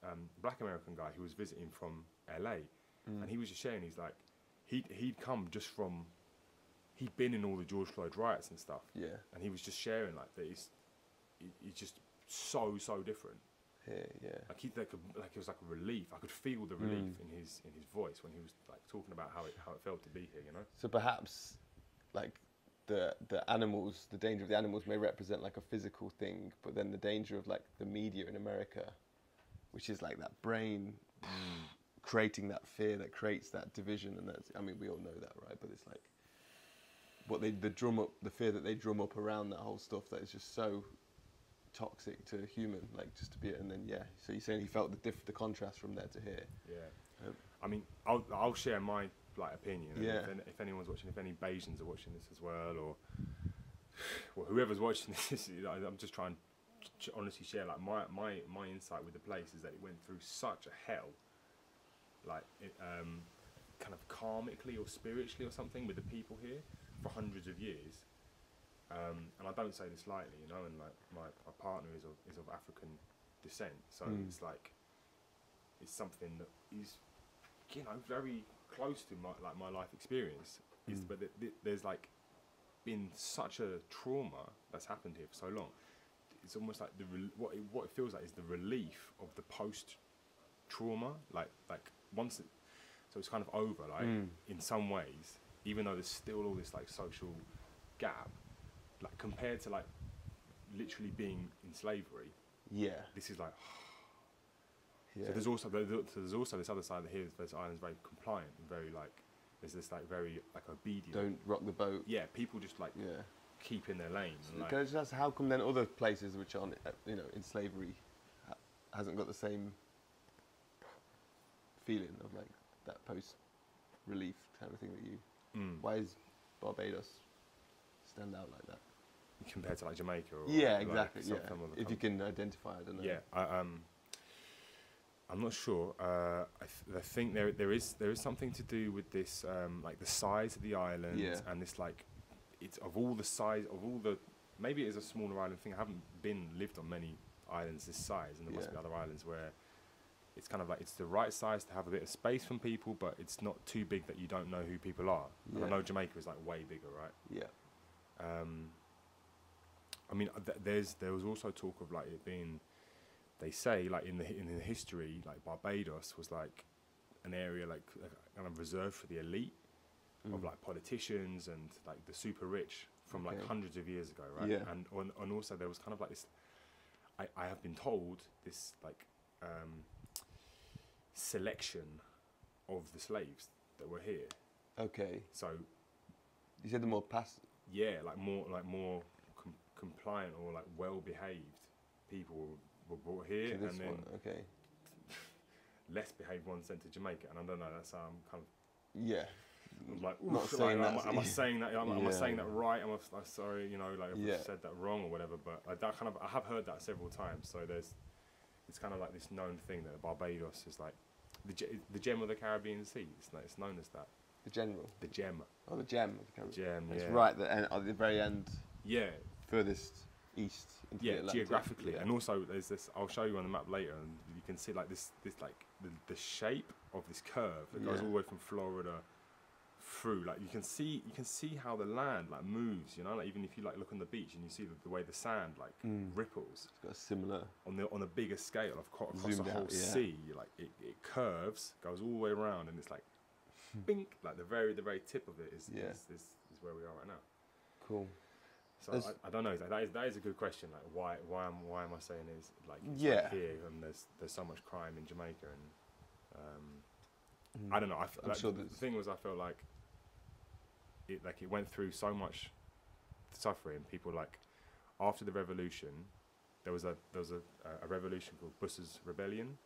black American guy who was visiting from LA, and he was just sharing. He's like, he'd come just from, he'd been in all the George Floyd riots and stuff, and he was just sharing like that. He's just so different. Like it was like a relief. I could feel the relief in his voice when he was like talking about how it felt to be here, you know. So perhaps like the animals, the danger of the animals may represent like a physical thing, but then the danger of like the media in America, which is like that brain creating that fear that creates that division, and that's, I mean, we all know that, right? But it's like the fear that they drum up around that whole stuff that is just so toxic to human, like just to be, and then so you're saying he felt the contrast from there to here. I mean, I'll share my like opinion, if anyone's watching, if any Bajans are watching this as well, or whoever's watching this, I'm just trying to honestly share like my insight with the place is that it went through such a hell, like kind of karmically or spiritually or something with the people here for hundreds of years. And I don't say this lightly, you know, and like my partner is of African descent, so it's like it's something that is, you know, very close to my life experience. But there's like been such a trauma that's happened here for so long. It's almost like what it feels like is the relief of the post trauma, like once it, so it's kind of over, like in some ways, even though there's still all this like social gap. Like compared to like literally being in slavery, this is like so there's also this other side here. This island's very compliant and very like there's this like very like obedient. Don't rock the boat. Yeah, people just like keep in their lane. So can I just ask, how come then other places which aren't in slavery hasn't got the same feeling of like that post relief kind of thing that you? Why is Barbados stand out like that? Compared to like Jamaica or exactly. Like if you can identify, I don't know. I'm not sure. I think there is something to do with this like the size of the island and this like it's of all the maybe it is a smaller island thing. I haven't lived on many islands this size, and there must be other islands where it's kind of like it's the right size to have a bit of space from people, but it's not too big that you don't know who people are. And I know Jamaica is like way bigger, right? I mean, there was also talk of like it being, they say like in the history, like Barbados was like an area like kind of reserved for the elite of like politicians and like the super rich from like hundreds of years ago, right? And also there was kind of like this, I have been told this like selection of the slaves that were here. Okay. So you said the more like more compliant or like well-behaved people were brought here, and then less behaved ones sent to Jamaica. And I don't know. That's how I'm kind of I'm like, not saying like, am I saying that? Am I saying that right? I'm sorry, you know, like if I've said that wrong or whatever. But I have heard that several times. So it's kind of like this known thing that Barbados is like the gem of the Caribbean Sea. It's known as that. The general. The gem. Oh, the gem of the Caribbean. Gem. It's right at the very end. Yeah. Furthest east. Into the Atlantic. Geographically, and also there's this. I'll show you on the map later, and you can see like this like the shape of this curve that goes all the way from Florida through. Like you can see how the land like moves. You know, like even if you like look on the beach and you see the way the sand like ripples. It's got a similar on a bigger scale across the whole out, yeah. sea. Like it curves, goes all the way around, and it's like, bink. Like the very tip of it is where we are right now. Cool. So I don't know. That is a good question. Like why am I saying is like it's yeah like here and there's so much crime in Jamaica and I don't know. I'm sure the thing was I felt like it went through so much suffering. People like after the revolution, there was a revolution called Buss's Rebellion,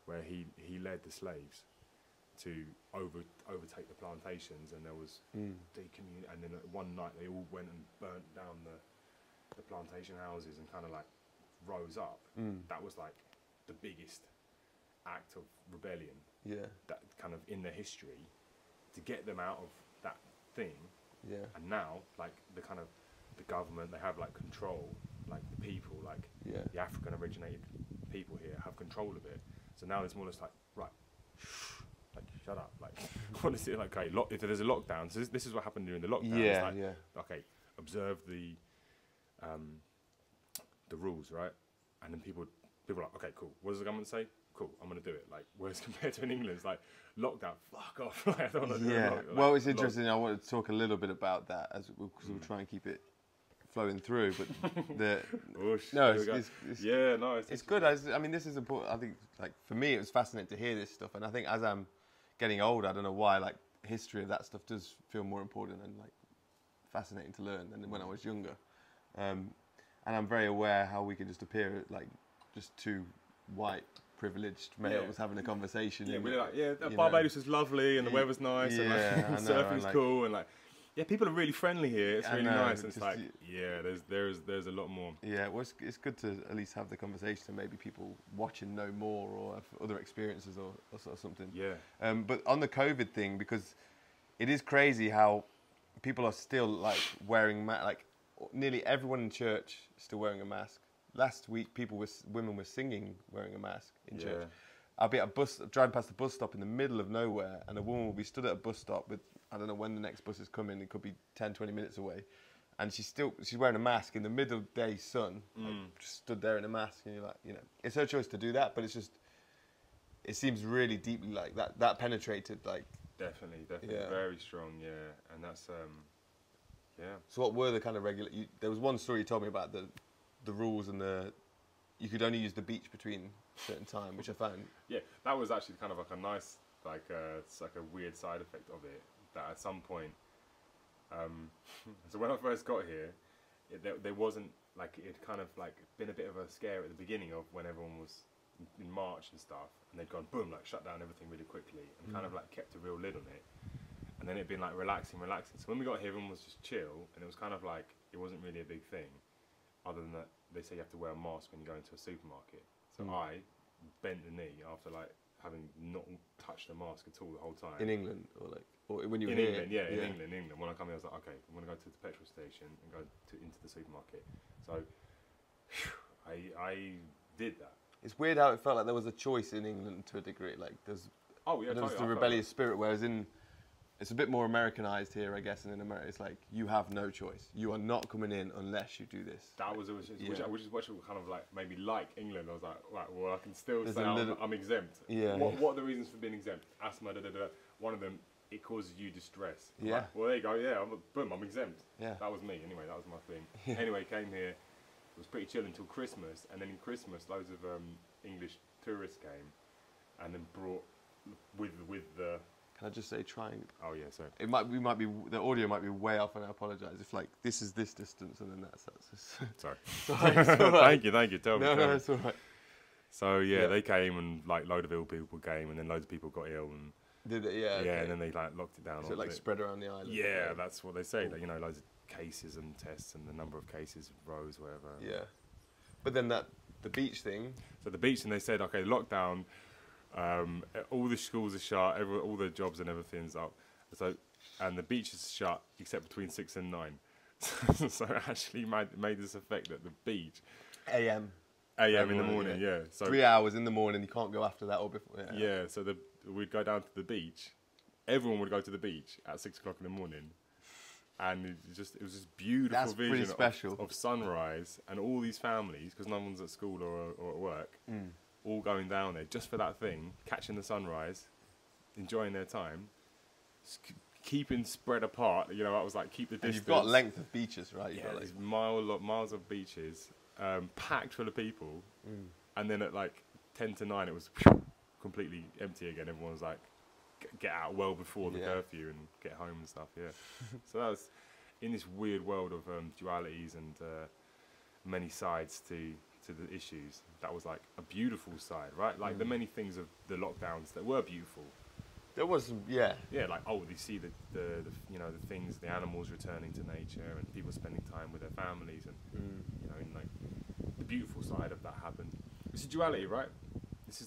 where he led the slaves to overtake the plantations, and there was and then one night they all went and burnt down the plantation houses and kind of like rose up. That was like the biggest act of rebellion that kind of in their history to get them out of that thing. And now like the government, they have like control, like the people, like the African originated people here have control of it. So now it's more or less like, right, like shut up, like honestly, like okay, if there's a lockdown, so this is what happened during the lockdown. Okay, observe the rules, right? And then people are like, okay, cool, what does the government say? Cool, I'm gonna do it. Like whereas compared to in England, it's like lockdown, fuck off. Like, I don't want to do it. Well, it's interesting. I want to talk a little bit about that because we'll try and keep it flowing through. But it's good. I mean, this is important. I think like for me, it was fascinating to hear this stuff, and I think as I'm getting older, I don't know why, like history of that stuff does feel more important and like fascinating to learn than when I was younger. And I'm very aware how we can just appear like just two white privileged males having a conversation. Yeah, we're like, Barbados is lovely and the weather's nice and like, surfing's cool and like, people are really friendly here. It's really nice. And it's like, there's a lot more. Yeah, well, it's good to at least have the conversation and maybe people watching know more or have other experiences or sort of something. Yeah. But on the COVID thing, because it is crazy how people are still like wearing like nearly everyone in church is still wearing a mask. Last week, women were singing wearing a mask in church. I'll be at a bus, driving past a bus stop in the middle of nowhere, and a woman will be stood at a bus stop with, I don't know when the next bus is coming, it could be 10, 20 minutes away, and she's wearing a mask in the middle of the day sun, like, just stood there in a mask, and you're like, it's her choice to do that, but it's just, it seems really deeply like that penetrated, like. Definitely, very strong, and that's, So what were the kind of there was one story you told me about the rules and you could only use the beach between certain time, which I found. Yeah, that was actually kind of like a nice, it's like a weird side effect of it. That at some point, so when I first got here, there wasn't like it kind of like been a bit of a scare at the beginning of when everyone was in March and stuff, and they'd gone boom, like shut down everything really quickly and kind of like kept a real lid on it. And then it'd been like relaxing. So when we got here, everyone was just chill, and it was kind of like it wasn't really a big thing. Other than that, they say you have to wear a mask when you go into a supermarket. So I bent the knee after like having not touched the mask at all the whole time. In England, or when you were in here? England, in England. When I come here, I was like, okay, I'm gonna go to the petrol station and go into the supermarket. So I did that. It's weird how it felt like there was a choice in England to a degree. Like there's the rebellious spirit, whereas it's a bit more Americanized here, I guess, and in America it's like you have no choice. You are not coming in unless you do this. That was which is what kind of like maybe like England. I was like, right, well, I can still say I'm exempt. Yeah. What are the reasons for being exempt? Asthma, One of them, it causes you distress. Yeah. Like, well, there you go. Yeah, I'm exempt. Yeah. That was me. Anyway, that was my thing. Yeah. Anyway, came here. It was pretty chill until Christmas, and then in Christmas, loads of English tourists came, and then brought with the. Can I just say trying? Oh yeah, sorry. The audio might be way off, and I apologise. If like this is this distance, and then that's. Sorry. It's all right. Thank you. Tell me. No, it's all right. So yeah, they came and like load of ill people came, and then loads of people got ill and. Did it? Yeah. Yeah, and then they like locked it down. So it like spread around the island. Yeah, that's what they say. Like, loads of cases and tests, and the number of cases rose, whatever. Yeah, but then the beach thing. So the beach, and they said, okay, lockdown. All the schools are shut, all the jobs and everything's up. So, and the beach is shut except between 6 and 9. So it actually made this effect that the beach. AM in the morning, yeah. So 3 hours in the morning, you can't go after that or before. Yeah, so we'd go down to the beach, everyone would go to the beach at 6 o'clock in the morning. And it was this beautiful vision of sunrise and all these families, because no one's at school or at work, all going down there just for that thing, catching the sunrise, enjoying their time, keeping spread apart. You know, I was like, keep the distance. And you've got length of beaches, right? You've got like miles of beaches, packed full of people, and then at like 10 to 9, it was completely empty again. Everyone was like, get out well before the curfew and get home and stuff. So that was in this weird world of dualities and many sides to the issues. That was like a beautiful side, right? Like the many things of the lockdowns that were beautiful. There was some, like, oh, you see the you know, the things, the animals returning to nature and people spending time with their families, and you know, and like the beautiful side of that happened. It's a duality, right?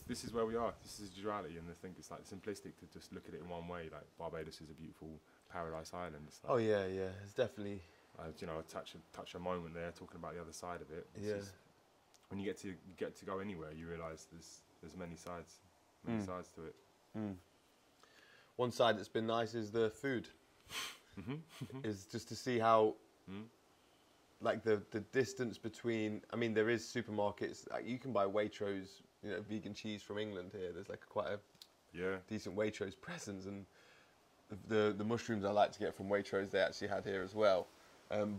This is where we are. This is duality, and I think it's like simplistic to just look at it in one way. Like Barbados is a beautiful paradise island. It's like, it's definitely. You know, touch a moment there, talking about the other side of it. Just, when you get to go anywhere, you realise there's many sides to it. One side that's been nice is the food. Is just to see how, like the distance between. I mean, there is supermarkets. Like, you can buy Waitrose, you know, vegan cheese from England here. There's like quite a decent Waitrose presence, and the mushrooms I like to get from Waitrose they actually had here as well.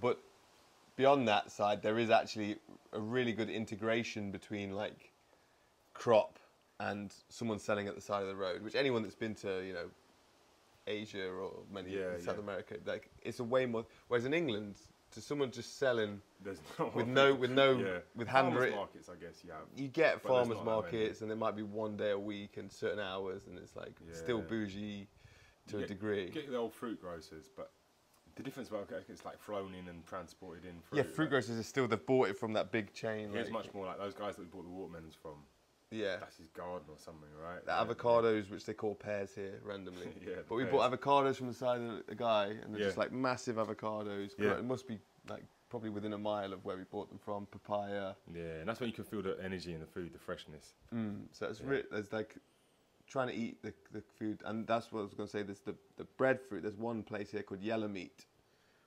But beyond that side, there is actually a really good integration between like crop and someone selling at the side of the road. Which anyone that's been to, you know, Asia or South America, like, it's a way more. Whereas in England, to someone just selling with handwritten markets, I guess you get farmers markets, and there might be one day a week and certain hours, and it's like still bougie to a degree. You get the old fruit grocers, but the difference about it's like flown in and transported in. Fruit, fruit grocers is still, they've bought it from that big chain. It's much more like those guys that we bought the watermelons from. That's his garden or something, right? The avocados, which they call pears here, randomly. But we bought avocados from the side of a guy, and they're just like massive avocados. It must be like probably within a mile of where we bought them from. Papaya. And that's when you can feel the energy in the food, the freshness. So it's there's like trying to eat the food, and that's what I was going to say. There's the breadfruit. There's one place here called Yellow Meat,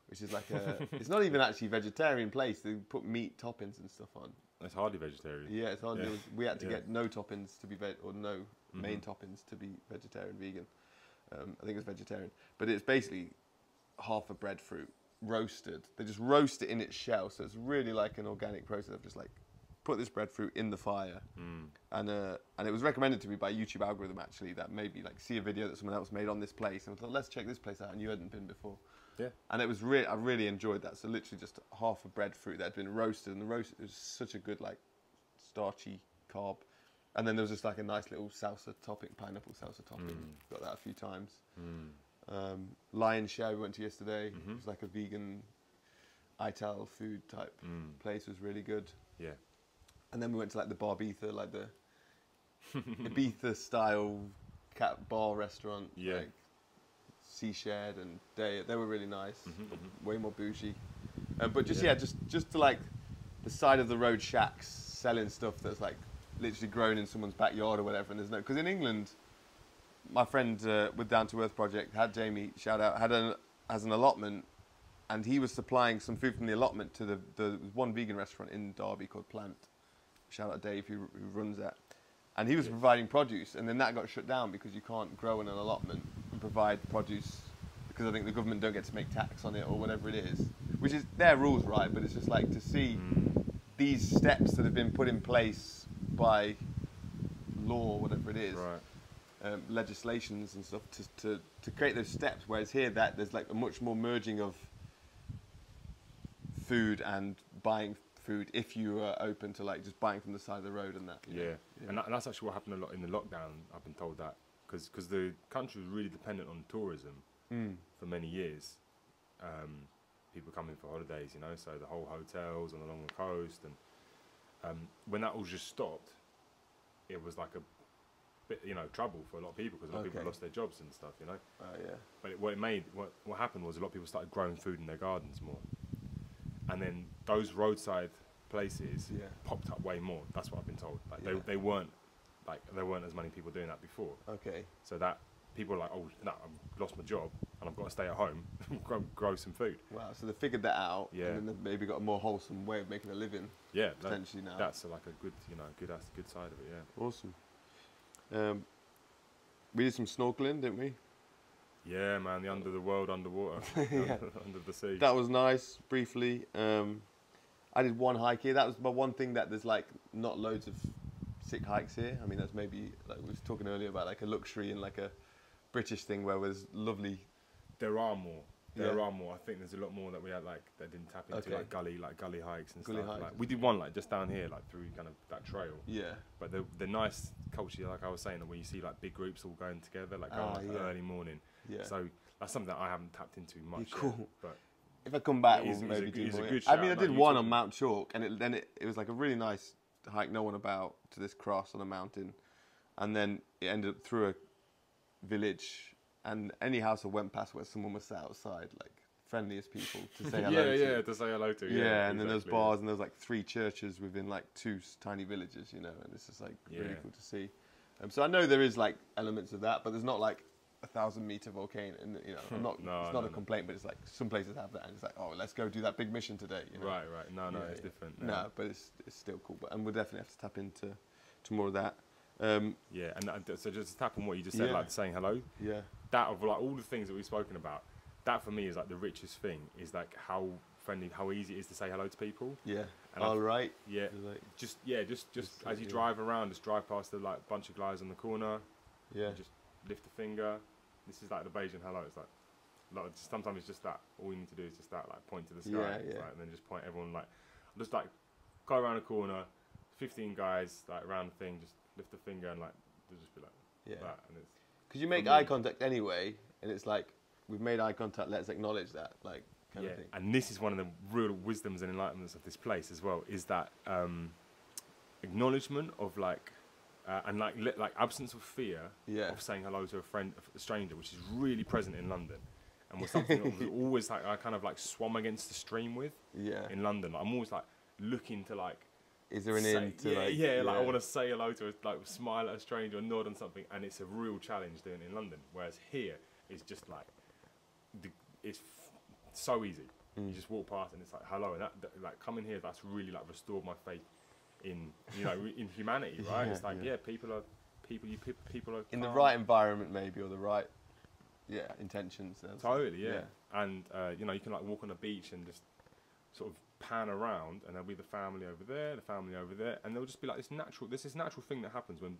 which is like it's not even actually a vegetarian place. They put meat toppings and stuff on. It's hardly vegetarian. It's hardly. We had to get no toppings to be no main toppings to be vegetarian, vegan. I think it's vegetarian, but it's basically half a breadfruit roasted. They just roast it in its shell, so it's really like an organic process of just like put this breadfruit in the fire, and it was recommended to me by YouTube algorithm actually, that maybe like see a video that someone else made on this place, and I thought, let's check this place out, and you hadn't been before. And it was I really enjoyed that. So literally just half a breadfruit that had been roasted, and the roast was such a good like starchy carb. And then there was just like a nice little salsa topping, pineapple salsa topping. Got that a few times. Lion Share we went to yesterday. It was like a vegan Ital food type place. It was really good. And then we went to like the Barbetha, like the Ibiza style cat bar restaurant. Like, Sea Shed, and they were really nice, way more bougie, but just just to like the side of the road shacks selling stuff that's like literally grown in someone's backyard or whatever, and there's no, because in England, my friend with Down to Earth Project had Jamie, shout out, has an allotment, and he was supplying some food from the allotment to the one vegan restaurant in Derby called Plant. Shout out Dave who runs that. And he was providing produce, and then that got shut down because you can't grow in an allotment and provide produce, because I think the government don't get to make tax on it or whatever it is, which is their rules, right? But it's just like to see these steps that have been put in place by law, whatever it is, legislations and stuff, to create those steps. Whereas here, that there's like a much more merging of food and buying food if you are open to like just buying from the side of the road and that. And that's actually what happened a lot in the lockdown. I've been told that because the country was really dependent on tourism for many years. People coming for holidays, you know, so the whole hotels and along the coast, and when that all just stopped, it was like a bit, you know, trouble for a lot of people, because a lot of people lost their jobs and stuff, you know. But what happened was a lot of people started growing food in their gardens more. And then those roadside places popped up way more. That's what I've been told. Like there weren't as many people doing that before. Okay. So that people are like, oh, no, I've lost my job and I've got to stay at home and grow some food. Wow, so they figured that out, Yeah. and then they've maybe got a more wholesome way of making a living. Yeah, potentially now. That's like a good, good side of it. Yeah. Awesome. We did some snorkeling, didn't we? Yeah, man, the world underwater, Yeah. under the sea. That was nice, briefly. I did one hike here. That was my one thing, that there's like not loads of sick hikes here. I mean, that's maybe, like we was talking earlier about, like a luxury and like a British thing where there's lovely. There are more. There Yeah. are more. I think there's a lot more that we had, like, that didn't tap into, Okay. like gully hikes and Gully stuff. hikes. Like, we did one like just down here, like through kind of that trail. Yeah. But the nice culture, like I was saying, where you see like big groups all going together, like going like early morning. Yeah. So that's something that I haven't tapped into much. Yeah, cool. Yet, but If I come back, It is- we'll maybe it's a do good- more. it's a good I mean, I shout, did like one you on talk- Mount Chalk, and it was like a really nice hike, no one about, to this cross on a mountain, and then it ended up through a village, and any house I went past where someone was sat outside, like friendliest people to say hello to. yeah, to say hello to. Yeah, and then there's exactly, bars, and there's like 3 churches within like 2 tiny villages, you know, and it's just like really Yeah. cool to see. So I know there is like elements of that, but there's not like 1,000-meter volcano, and you know, it's not a complaint, but it's like some places have that, and it's like, oh, let's go do that big mission today. You know? Right. No, Yeah, it's yeah. different. No, but it's still cool. And we'll definitely have to tap into more of that. Yeah, and so just to tap on what you just said, Yeah. like saying hello. Yeah. That of like all the things that we've spoken about, that for me is like the richest thing. Is like how friendly, how easy it is to say hello to people. Yeah. And All right. Yeah. Like, Just Just as you yeah. drive around, just drive past the like bunch of guys on the corner. yeah. And just lift a finger. This is like the Bayesian hello. It's like sometimes it's just that. All you need to do is just that, like point to the sky, Yeah, It's yeah. like, and then just point everyone like, just like go around a corner, 15 guys like around the thing, just lift a finger and like they'll just be like Yeah. that, and it's Because you make for me- eye contact anyway, and it's like, we've made eye contact, let's acknowledge that, like, kind of thing. And this is one of the real wisdoms and enlightenments of this place as well, is that acknowledgement of like, and like absence of fear Yeah. of saying hello to a stranger, which is really present in London, and was something that was always like I kind of like swum against the stream with Yeah. in London. Like, I'm always like looking to like. Is there an say- in to like I want to say hello to like smile at a stranger or nod on something, and it's a real challenge doing it in London. Whereas here, it's just like, so easy. You just walk past and it's like hello, and that like coming here, that's really like restored my faith in in humanity, right? It's like people are in the calm. right environment, maybe, or the right, intentions. Totally, yeah. And you can like walk on a beach and just sort of pan around, and there'll be the family over there, and there'll just be like this natural thing that happens when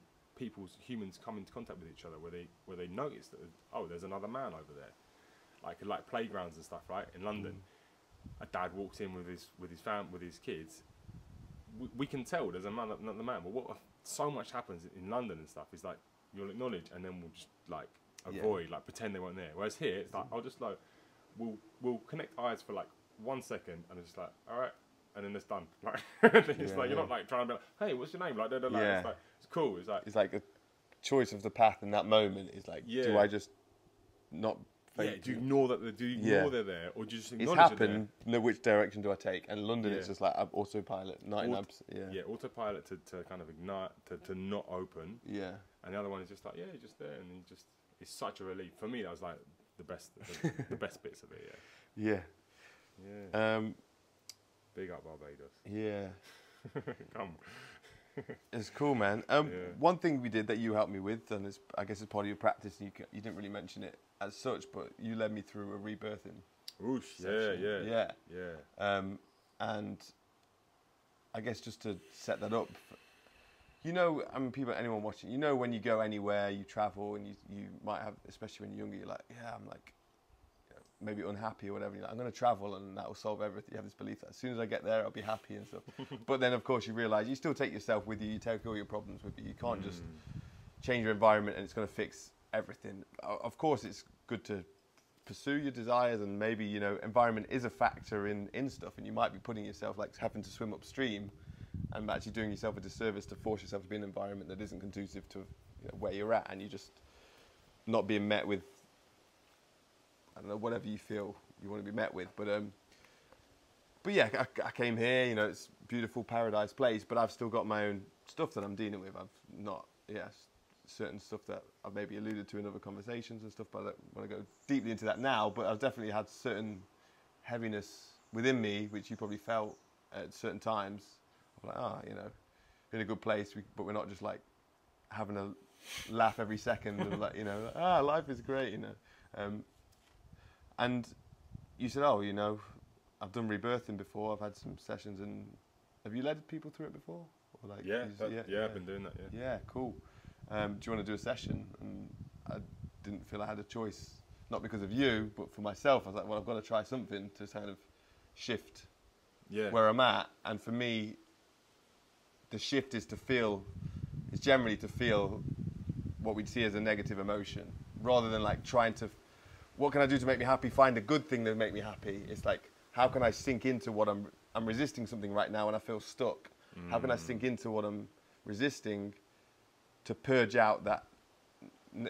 humans come into contact with each other, where they notice that there's another man over there, like playgrounds and stuff, right? In London, a dad walks in with his kids. We can tell there's another man, but what so much happens in London and stuff is like you'll acknowledge, and then we'll just like avoid, like pretend they weren't there. Whereas here, it's like I'll just like we'll connect eyes for like 1 second, and it's just like all right, and then it's done. Like it's like you're not like trying to be like, hey, what's your name? Like it's like it's cool. It's like a choice of the path in that moment. Is like, do I just not? Do you ignore that? Do you ignore they're there, or do you just It's acknowledge happened. No, which direction do I take? And London, it's just like autopilot, 99%. Autopilot to kind of ignite, to not open. Yeah. And the other one is just like, you're just there, and it's such a relief. For me, that was like the best bits of it. Yeah. Big up Barbados. Yeah. Come. It's cool, man. One thing we did that you helped me with, and I guess it's part of your practice, and you didn't really mention it as such, but you led me through a rebirthing. Oosh, yeah. And I guess just to set that up, anyone watching, when you go anywhere, you travel, and you might have, especially when you're younger, you're like, I'm like, maybe unhappy or whatever. You're like, I'm going to travel and that will solve everything. You have this belief that as soon as I get there, I'll be happy and stuff. But then, of course, you realise you still take yourself with you. You take all your problems with you. You can't just change your environment and it's going to fix everything. Of course, it's good to pursue your desires, and maybe, environment is a factor in stuff, and you might be putting yourself, like having to swim upstream and actually doing yourself a disservice to force yourself to be in an environment that isn't conducive to where you're at, and you just not being met with, I don't know, whatever you feel you want to be met with. But yeah, I came here, it's a beautiful paradise place, but I've still got my own stuff that I'm dealing with. I've not, certain stuff that I've maybe alluded to in other conversations and stuff, but I don't want to go deeply into that now. But I've definitely had certain heaviness within me, which you probably felt at certain times. I'm like, you know, in a good place, but we're not just like having a laugh every second and like, you know, life is great, you know. And you said, you know, I've done rebirthing before. I've had some sessions, and have you led people through it before? Or like, I've been doing that. Yeah, cool. Do you want to do a session? And I didn't feel I had a choice, not because of you, but for myself. I was like, well, I've got to try something to kind of shift where I'm at. And for me, the shift is generally to feel what we'd see as a negative emotion, rather than like trying to, what can I do to make me happy? Find a good thing that make me happy. It's like, how can I sink into what I'm resisting something right now and I feel stuck? How can I sink into what I'm resisting to purge out that,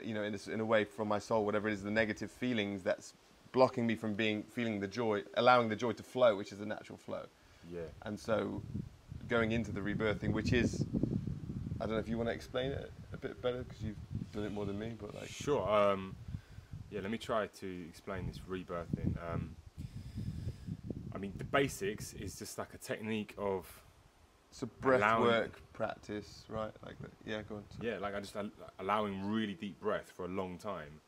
you know, in a way from my soul, whatever it is, the negative feelings that's blocking me from feeling the joy, allowing the joy to flow, which is the natural flow. Yeah. And so going into the rebirthing, which is, I don't know if you want to explain it a bit better because you've done it more than me, but like. Sure. Let me try to explain this rebirthing. I mean, the basics is just like a technique of. It's a breath work practice, right? Like that. Yeah, go on. Yeah, like I just allowing really deep breath for a long time,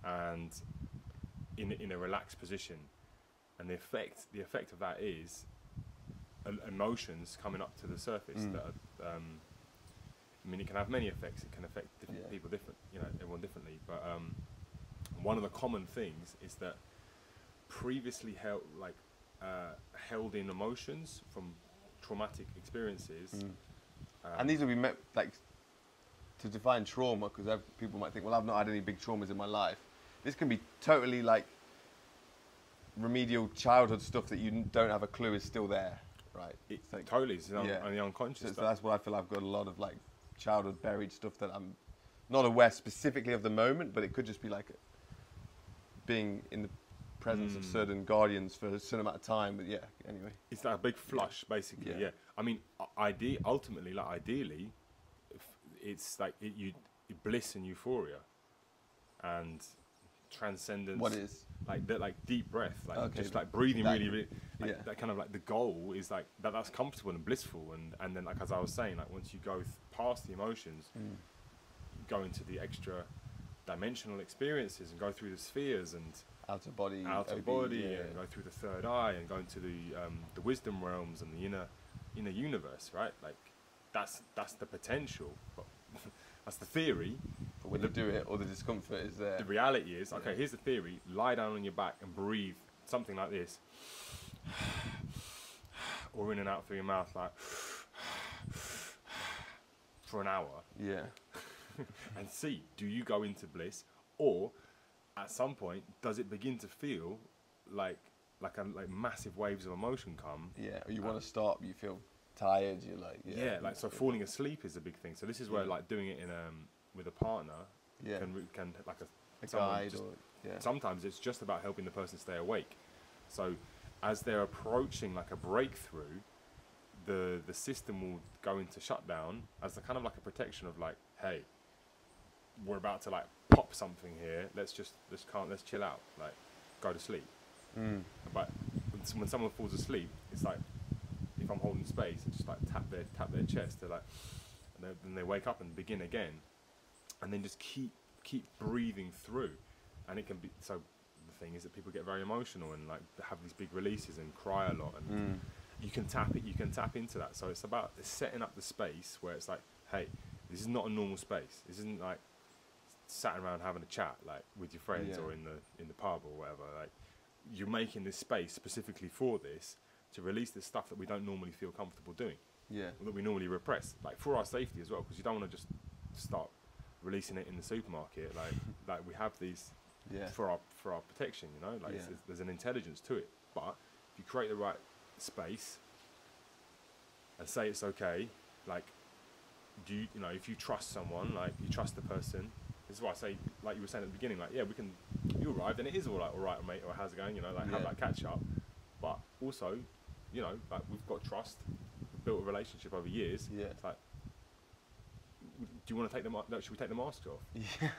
and in a relaxed position, and the effect of that is emotions coming up to the surface that are. I mean, it can have many effects. It can affect different people everyone differently. But one of the common things is that previously held in emotions from traumatic experiences, and these will be met, like, to define trauma, because people might think, well, I've not had any big traumas in my life. This can be totally like remedial childhood stuff that you don't have a clue is still there, right? It's like, totally, it's on the unconscious. So that's what I feel. I've got a lot of like childhood buried stuff that I'm not aware specifically of the moment, but it could just be like being in the presence of certain guardians for a certain amount of time. But anyway, it's like a big flush, basically. Yeah. I mean, ultimately, ideally, it's like bliss and euphoria, and transcendence. What is like that? Like deep breath, just like breathing really. That kind of like the goal is like that's comfortable and blissful, and then like as I was saying, like once you go past the emotions, go into the extra dimensional experiences and go through the spheres and. Out of body, and go through the third eye and go into the wisdom realms and the inner universe, right? Like that's the potential, but that's the theory. But when you do it, all the discomfort is there. The reality is, okay, here's the theory: lie down on your back and breathe something like this, or in and out through your mouth, like for an hour. Yeah. And see, do you go into bliss, or at some point, does it begin to feel like massive waves of emotion come? Yeah, or you want to stop, you feel tired, you're like... so falling asleep is a big thing. So this is where like doing it in with a partner can like a guide sometimes it's just about helping the person stay awake. So as they're approaching like a breakthrough, the system will go into shutdown as a kind of like a protection of like, hey, we're about to like pop something here. Let's chill out. Like, go to sleep. But when someone falls asleep, it's like if I'm holding space, I just like tap their chest. They're like, and then they wake up and begin again, and then just keep breathing through. And it can be so. The thing is that people get very emotional and like have these big releases and cry a lot, and you can tap into that. So it's about setting up the space where it's like, hey, this is not a normal space. This isn't like sat around having a chat like with your friends or in the pub or whatever. Like, you're making this space specifically for this, to release the stuff that we don't normally feel comfortable doing, that we normally repress, like for our safety as well, because you don't want to just start releasing it in the supermarket. Like we have these for our protection, you know. Like there's an intelligence to it. But if you create the right space and say it's okay, like you know, if you trust someone, like you trust the person. This is why I say, like you were saying at the beginning, like, you arrived and it is all right, mate, or how's it going, you know, like have that catch up. But also, you know, like we've got trust, we've built a relationship over years. It's like, you want to take should we take the mask off? Yeah.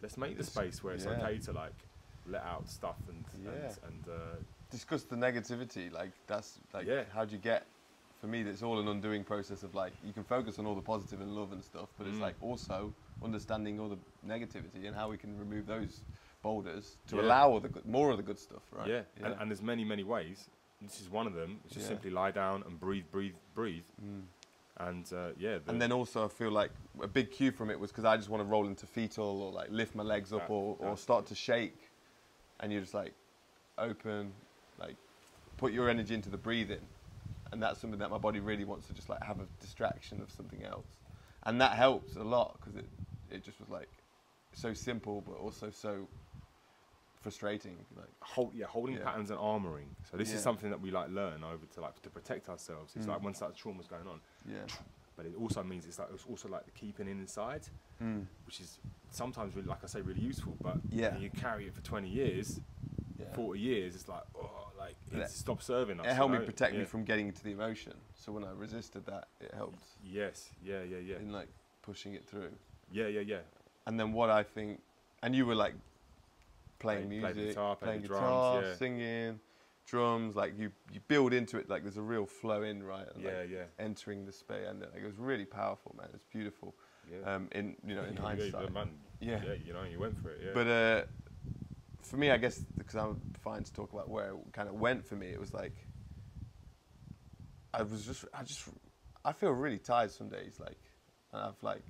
Let's make the space where it's okay to like let out stuff and discuss the negativity. Like that's like how do you get? For me, it's all an undoing process of like you can focus on all the positive and love and stuff, but it's like also understanding all the negativity and how we can remove those boulders to allow all the more of the good stuff, right? Yeah. And there's many ways. This is one of them. It's just simply lie down and breathe. And and then also I feel like a big cue from it was because I just want to roll into fetal or like lift my legs up or start to shake, and you're just like open, like put your energy into the breathing, and that's something that my body really wants to just like have a distraction of something else, and that helps a lot because it just was like so simple but also so frustrating, like holding patterns and armoring. So this is something that we like learn over to protect ourselves. It's like when such trauma's going on. But it also means it's also like the keeping in inside, which is sometimes really, like I say, really useful. But when you carry it for 20 years, 40 years, it's like it stops serving us. It helped me protect me from getting into the emotion. So when I resisted that, it helped. Yes, in like pushing it through. Yeah. And then what I think, and you were like playing music, playing guitar, drums, singing, drums. Like you build into it. Like there's a real flow in, right? And entering the space, and like, it was really powerful, man. It's beautiful. In hindsight. You went for it. Yeah. But for me, I guess because I'm fine to talk about where it kind of went for me. It was like I feel really tired some days, like, and I've like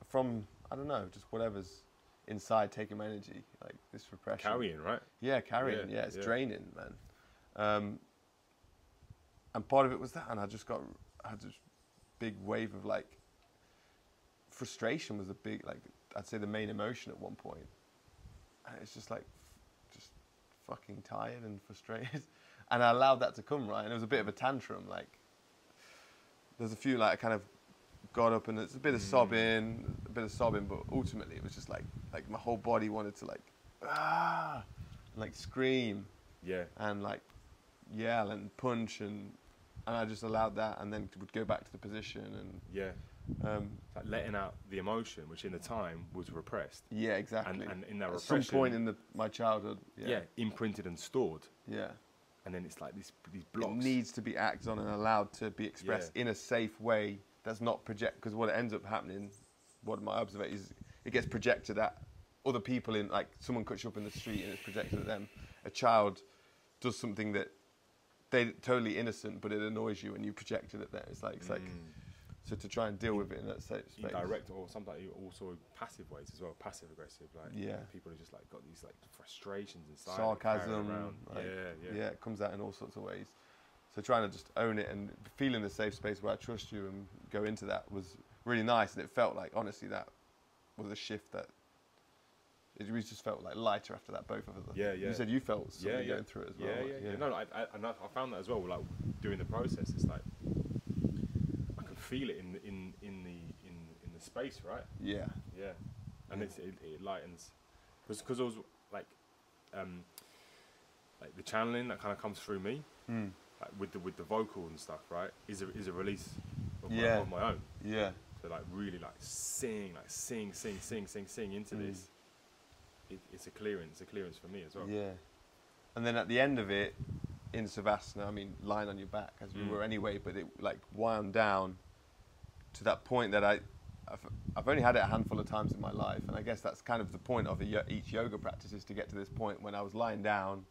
from I don't know, just whatever's inside taking my energy, like this repression. Carrying, right? Yeah, carrying. Yeah, it's draining, man. And part of it was that, and I had this big wave of like frustration was a big, like I'd say the main emotion at one point, and it's just like just fucking tired and frustrated, and I allowed that to come, right, and it was a bit of a tantrum. Like there's a few like I kind of got up and it's a bit of sobbing, but ultimately it was just like my whole body wanted to and like scream, and like yell and punch, and I just allowed that, and then would go back to the position and like letting out the emotion, which in the time was repressed. Yeah, exactly. And in that at repression, some point in my childhood, imprinted and stored. Yeah. And then it's like these blocks. It needs to be acted on and allowed to be expressed in a safe way. That's not project, because what ends up happening, what my observation is, it gets projected at other people. In like someone cuts you up in the street and it's projected at them. A child does something that they're totally innocent, but it annoys you and you project it at them. It's like so to try and deal with it in that safe space. Indirect or sometimes also passive ways as well, passive aggressive. Like people who just like got these like frustrations inside, sarcasm. Like, it comes out in all sorts of ways. So trying to just own it and feeling the safe space where I trust you and go into that was really nice. And it felt like, honestly, that was a shift that we just felt like lighter after that, both of us. Yeah. You said you felt something going through it as well. Yeah. No, I found that as well. Like doing the process, it's like I could feel it in the space, right? Yeah. And it lightens because it was like the channeling that kind of comes through me. Like with the vocal and stuff, right, is a release of my own. Yeah. So like really like sing into this. It's a clearance for me as well. Yeah. And then at the end of it, in Savasana, I mean, lying on your back as we were anyway, but it like wound down to that point that I've only had it a handful of times in my life, and I guess that's kind of the point of each yoga practice, is to get to this point when I was lying down,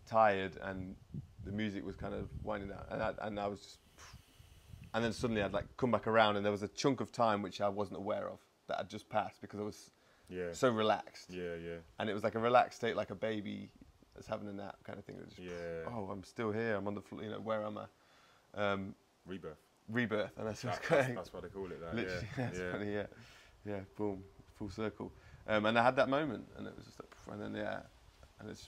tired, and the music was kind of winding down, and I was just, and then suddenly I'd like come back around, and there was a chunk of time which I wasn't aware of that had just passed because I was so relaxed. And it was like a relaxed state, like a baby that's having a nap kind of thing. It was just, oh, I'm still here. I'm on the floor. You know, where am I? Rebirth, and that's what's going. That's what they call it. That. Literally, that's funny. Yeah. Boom, full circle. And I had that moment, and it was just like, and then and it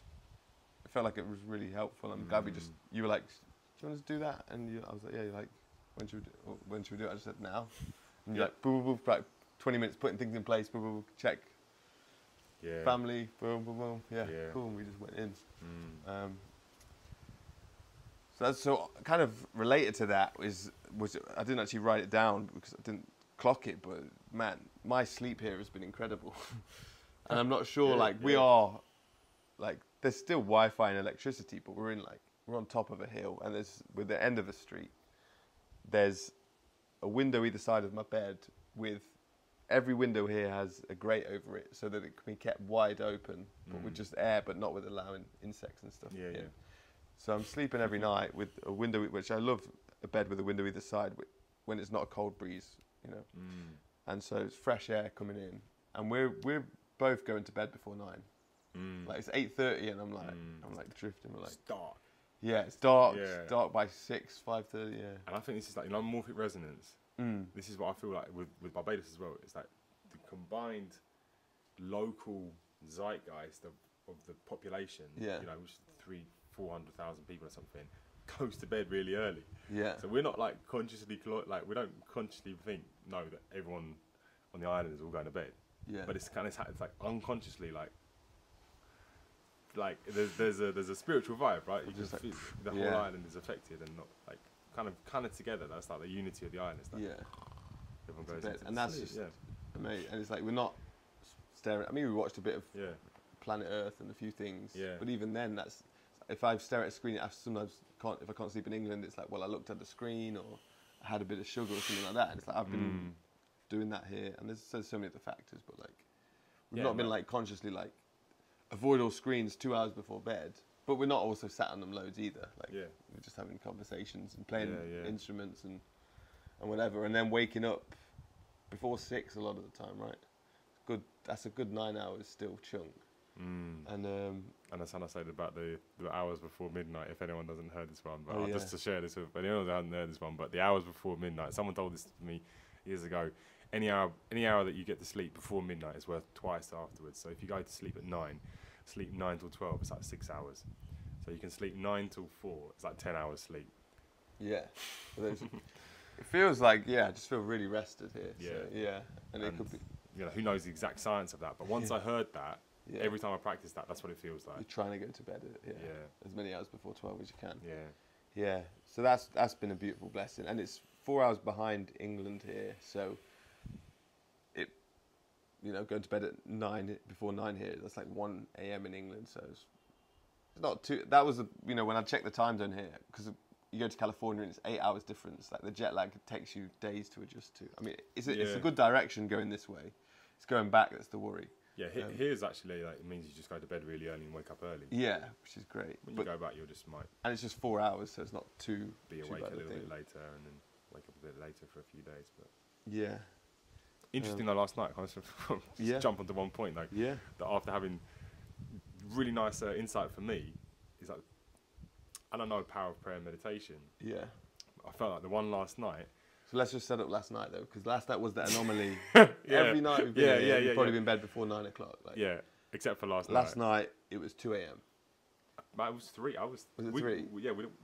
felt like it was really helpful. I'm glad you were like, do you want us to do that? And I was like, yeah. You're like, when should we do it? I just said now. And you're like, boom, like 20 minutes putting things in place. Boom, boom, check. Yeah. Family. Boom, boom, boom. Yeah. Cool. And we just went in. So that's so kind of related to that is I didn't actually write it down because I didn't clock it, but man, my sleep here has been incredible. And I'm not sure, we are, there's still Wi-Fi and electricity, but we're on top of a hill, and with the end of a street, there's a window either side of my bed with every window here has a grate over it so that it can be kept wide open, but with just air, but not with allowing insects and stuff in. So I'm sleeping every night with a window, which I love, a bed with a window either side when it's not a cold breeze, And so it's fresh air coming in, and we're both going to bed before 9. Like it's 8:30, and I'm drifting. We're like, it's dark. Yeah, it's dark. Yeah. It's dark by 6, 5:30. Yeah. And I think this is morphic resonance. This is what I feel like with Barbados as well. It's like the combined local zeitgeist of the population. Yeah. Which is 300,000-400,000 people or something, goes to bed really early. Yeah. So we're not consciously we don't consciously think that everyone on the island is all going to bed. Yeah. But it's unconsciously there's a spiritual vibe, right? You just feel the whole island is affected and not kind of together. That's the unity of the island. It's everyone goes into and that's just amazing. And it's we're not staring. I mean, we watched a bit of Planet Earth and a few things. Yeah. But even then, that's if I stare at a screen, I sometimes can't. If I can't sleep in England, it's I looked at the screen or I had a bit of sugar or something like that. And it's I've been doing that here, and there's so many other factors, but we've not been consciously avoid all screens 2 hours before bed, but we're not also sat on them loads either. We're just having conversations and playing instruments and whatever, and then waking up before 6 a lot of the time, right? Good. That's a good 9 hours still chunk. And that's how I said about the hours before midnight. If anyone doesn't heard this one, but just to share this with anyone that hasn't heard this one, but the hours before midnight. Someone told this to me years ago. Any hour that you get to sleep before midnight is worth twice afterwards. So if you go to sleep at 9, sleep 9 till 12, it's 6 hours. So you can sleep 9 till 4, it's 10 hours sleep. Yeah. It feels I just feel really rested here. Yeah. So, and it could be. Who knows the exact science of that? But once I heard that, every time I practice that's what it feels like. You're trying to go to bed as many hours before 12 as you can. Yeah. Yeah. So that's been a beautiful blessing, and it's 4 hours behind England here. So going to bed at 9 before 9 here. That's 1 a.m. in England. So it's not too. That was when I checked the time zone here, because you go to California and it's 8 hours difference. The jet lag takes you days to adjust to. I mean, it's a good direction going this way. It's going back that's the worry. Yeah, here's actually it means you just go to bed really early and wake up early. Yeah, which is great. When you go back, you'll just and it's just 4 hours, so it's not too. Be awake a little bit later and then wake up a bit later for a few days, but. Yeah. Interesting though, last night, just jump onto one point, that after having really nice insight for me, is I don't know, power of prayer and meditation. Yeah. I felt the one last night. So let's just set up last night though, because last night was the anomaly. Every night we've been here, we've probably been in bed before 9 o'clock. Except for last night. Last night it was 2 a.m. It was 3. Was it 3?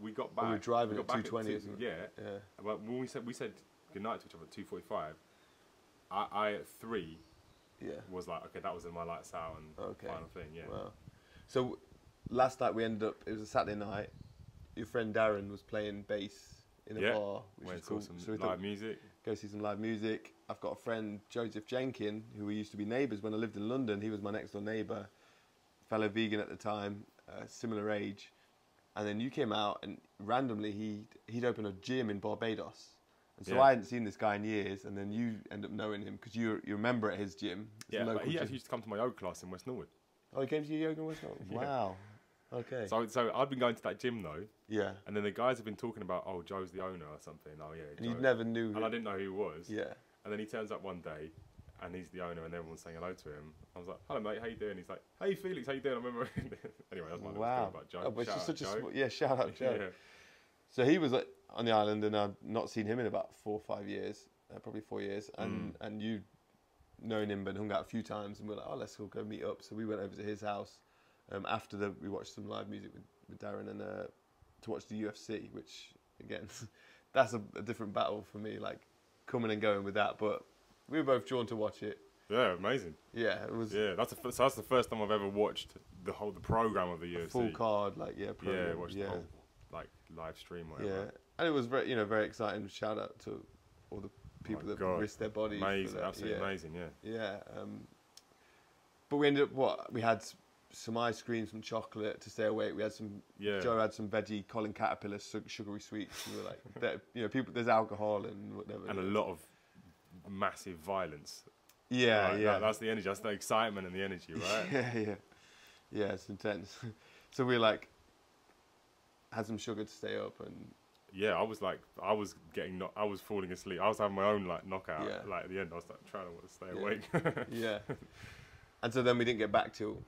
We got back. We were driving at 2:20. Yeah. But when we said goodnight to each other at 2:45. I at 3 was okay, that was in my lights out and final thing, Wow. So last night we ended up, it was a Saturday night, your friend Darren was playing bass in a bar, which is cool. So live music. Go see some live music. I've got a friend, Joseph Jenkin, who we used to be neighbours when I lived in London. He was my next door neighbour, fellow vegan at the time, similar age. And then you came out and randomly he'd opened a gym in Barbados. And so I hadn't seen this guy in years, and then you end up knowing him because you remember at his gym. But he actually used to come to my yoga class in West Norwood. Oh, he came to your yoga in West Norwood? Wow. Okay. So I've been going to that gym though. Yeah. And then the guys have been talking about, Joe's the owner or something. Oh yeah. And you never knew. And I didn't know who he was. Yeah. And then he turns up one day, and he's the owner, and everyone's saying hello to him. I was like, "Hello mate, how you doing?" He's like, "Hey Felix, how you doing?" I remember. Anyway, that's my little story about Joe. But shout out Joe. Shout out Joe. Yeah. So he was on the island, and I'd not seen him in about 4 or 5 years, probably 4 years. And you known him, but hung out a few times, and we were like, let's all go meet up. So we went over to his house after we watched some live music with Darren, and to watch the UFC, which again, that's a different battle for me, coming and going with that. But we were both drawn to watch it. Yeah, amazing. Yeah, it was. Yeah, that's the first time I've ever watched the program of the UFC. Full card, program. Yeah, watched the whole live stream, whatever. And it was very, you know, very exciting. Shout out to all the people that risked their bodies. Amazing, absolutely amazing, yeah. Yeah. But we ended up, we had some ice cream, some chocolate to stay awake. We had some, Joe had some veggie Colin Caterpillar sugary sweets. We were like, you know, people, there's alcohol and whatever. And a lot of massive violence. Yeah, right? yeah. That's the energy, that's the excitement and the energy, right? Yeah, it's intense. So we like, had some sugar to stay up and... Yeah, I was falling asleep. I was having my own like knockout. Yeah. Like at the end, I was like trying to stay awake. Yeah. And so then we didn't get back till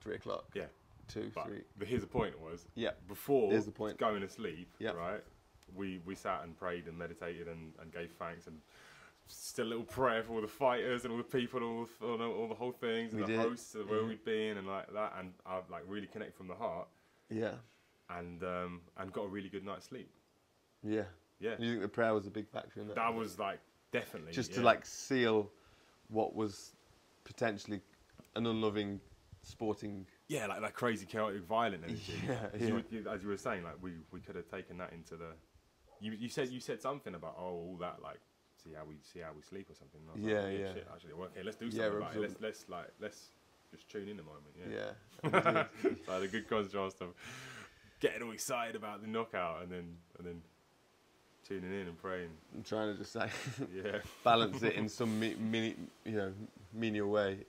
3 o'clock. Yeah. 2, 3. But here's the point was, before going to sleep, right, we sat and prayed and meditated and gave thanks and just a little prayer for all the fighters and all the people, all the whole things, and the hosts of where we'd been and like that, and I've like really connected from the heart. Yeah. And got a really good night's sleep. Yeah. Yeah. You think the prayer was a big factor in that? That was like definitely just to like seal what was potentially an unloving sporting. Yeah, like that crazy, chaotic, violent energy. Yeah. As you were saying, like we could have taken that into the. You said something about all that like see how we sleep or something. And I was like, shit, actually, well, okay, let's do something about it. Let's just tune in a moment. Yeah. So I had a good contrast of getting all excited about the knockout and then tuning in and praying. I'm trying to just like balance it in some menial way.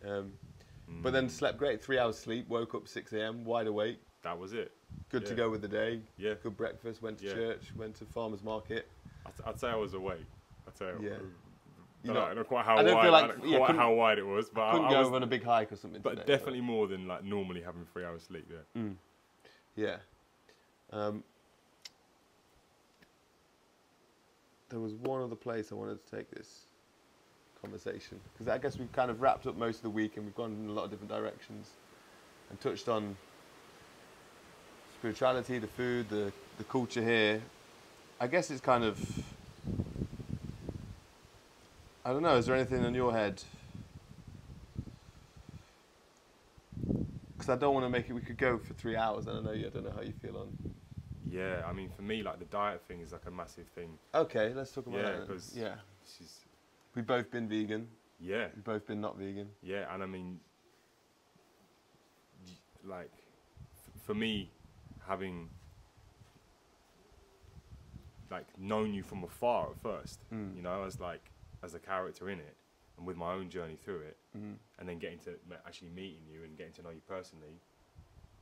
But then slept great, 3 hours sleep, woke up 6 a.m, wide awake. That was it. Good to go with the day. Yeah. Good breakfast, went to church, went to farmer's market. I'd say I was awake. I'd say I don't know quite how wide it was, but couldn't I go was on a big hike or something. But definitely more than like normally having 3 hours sleep. Yeah. Yeah. There was one other place I wanted to take this conversation, because I guess we've kind of wrapped up most of the week and we've gone in a lot of different directions and touched on spirituality, the food, the culture here. I guess it's kind of, I don't know, is there anything in your head? Because I don't want to make it, we could go for 3 hours, and I don't know how you feel on. Yeah, I mean, for me, like the diet thing is like a massive thing. Okay, let's talk about that. Yeah, because we've both been vegan. Yeah. We've both been not vegan. Yeah, and I mean, like, for me, having like known you from afar at first, you know, as a character in it, and with my own journey through it, and then getting to actually meeting you and getting to know you personally,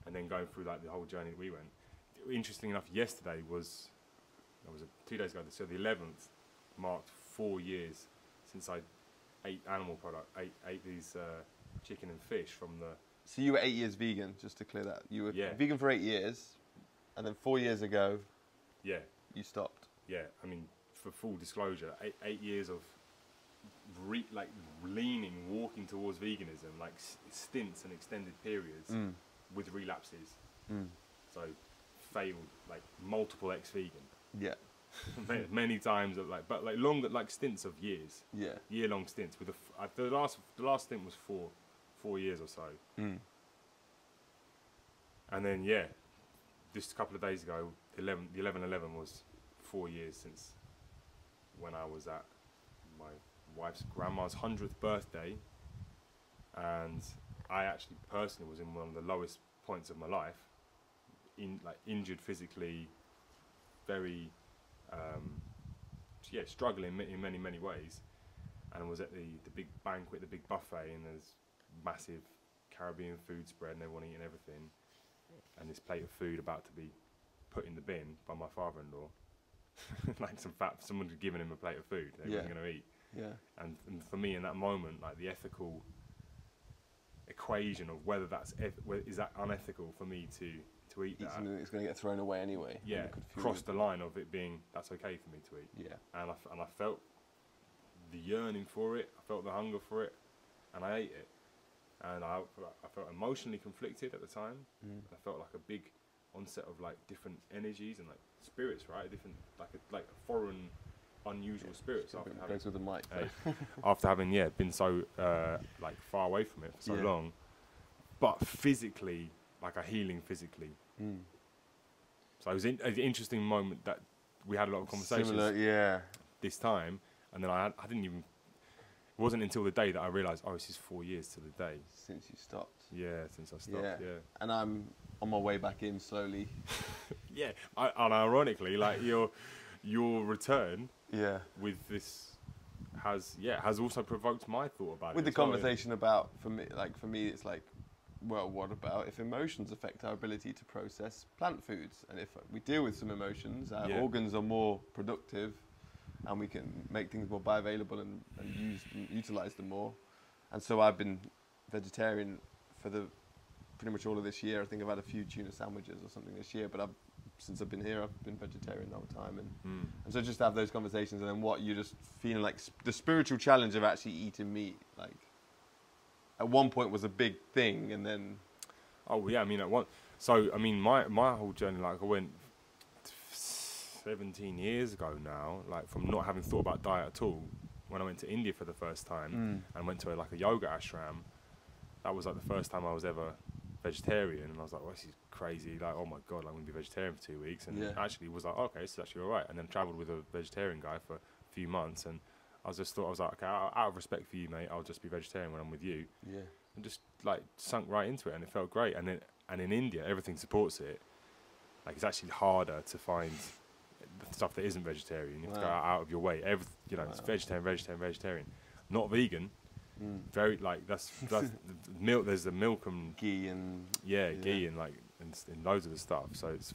and then going through like the whole journey that we went. Interesting enough, yesterday was 2 days ago, so the 11th marked 4 years since I ate animal product, ate these chicken and fish from the... So you were 8 years vegan, just to clear that. You were vegan for 8 years, and then 4 years ago, you stopped. Yeah, I mean, for full disclosure, 8 years of walking towards veganism, like stints and extended periods with relapses. So failed, like multiple ex-vegan. Yeah. Many times, but longer, like stints of years. Yeah. Year-long stints. With the last stint was 4 years or so. And then just a couple of days ago, the 11/11 was 4 years since when I was at my wife's grandma's 100th birthday, and I actually personally was in one of the lowest points of my life, injured physically, very struggling in many ways, and I was at the big banquet, the big buffet, and there's massive Caribbean food spread and everyone eating everything, and this plate of food about to be put in the bin by my father-in-law. Like someone had given him a plate of food that he wasn't going to eat. Yeah. And for me in that moment, like the ethical equation of whether is that unethical for me to eat that. Something that's going to get thrown away anyway. Yeah, crossed the line of it being that's okay for me to eat. Yeah. And I felt the yearning for it. I felt the hunger for it, and I ate it. And I felt emotionally conflicted at the time. I felt like a big onset of like different energies and like spirits, right? Different like a foreign, unusual spirits. Goes with the mic. After having been so like far away from it for so long, but physically, like a healing physically. So it was an interesting moment that we had a lot of conversations. Similar, yeah. This time, and then I didn't even. It wasn't until the day that I realised, oh, this is 4 years to the day Since you stopped. Yeah, since I stopped. Yeah. And I'm on my way back in slowly. Yeah, and ironically, like your return. Yeah. With this has also provoked my thought about it. With the conversation about for me, it's like, well, what about if emotions affect our ability to process plant foods? And if we deal with some emotions, our organs are more productive, and we can make things more bioavailable and utilize them more. And so I've been vegetarian for pretty much all of this year. I think I've had a few tuna sandwiches or something this year, but since I've been here, I've been vegetarian the whole time. And so just to have those conversations, and then what you're just feeling like the spiritual challenge of actually eating meat, like at one point was a big thing, and then... Oh yeah, I mean my whole journey, like I went 17 years ago now, like from not having thought about diet at all, when I went to India for the first time and went to a yoga ashram. That was like the first time I was ever vegetarian, and I was like, well, this is crazy, like, oh my god, I'm going to be vegetarian for 2 weeks, and actually was like, okay, this is actually alright. And then travelled with a vegetarian guy for a few months, and I was like, okay, out of respect for you, mate, I'll just be vegetarian when I'm with you. Yeah. And just like sunk right into it, and it felt great. And in India, everything supports it. Like, it's actually harder to find stuff that isn't vegetarian. You have to go out of your way. It's vegetarian. Not vegan. Very like that's milk. There's the milk and ghee and ghee and like and loads of the stuff. So it's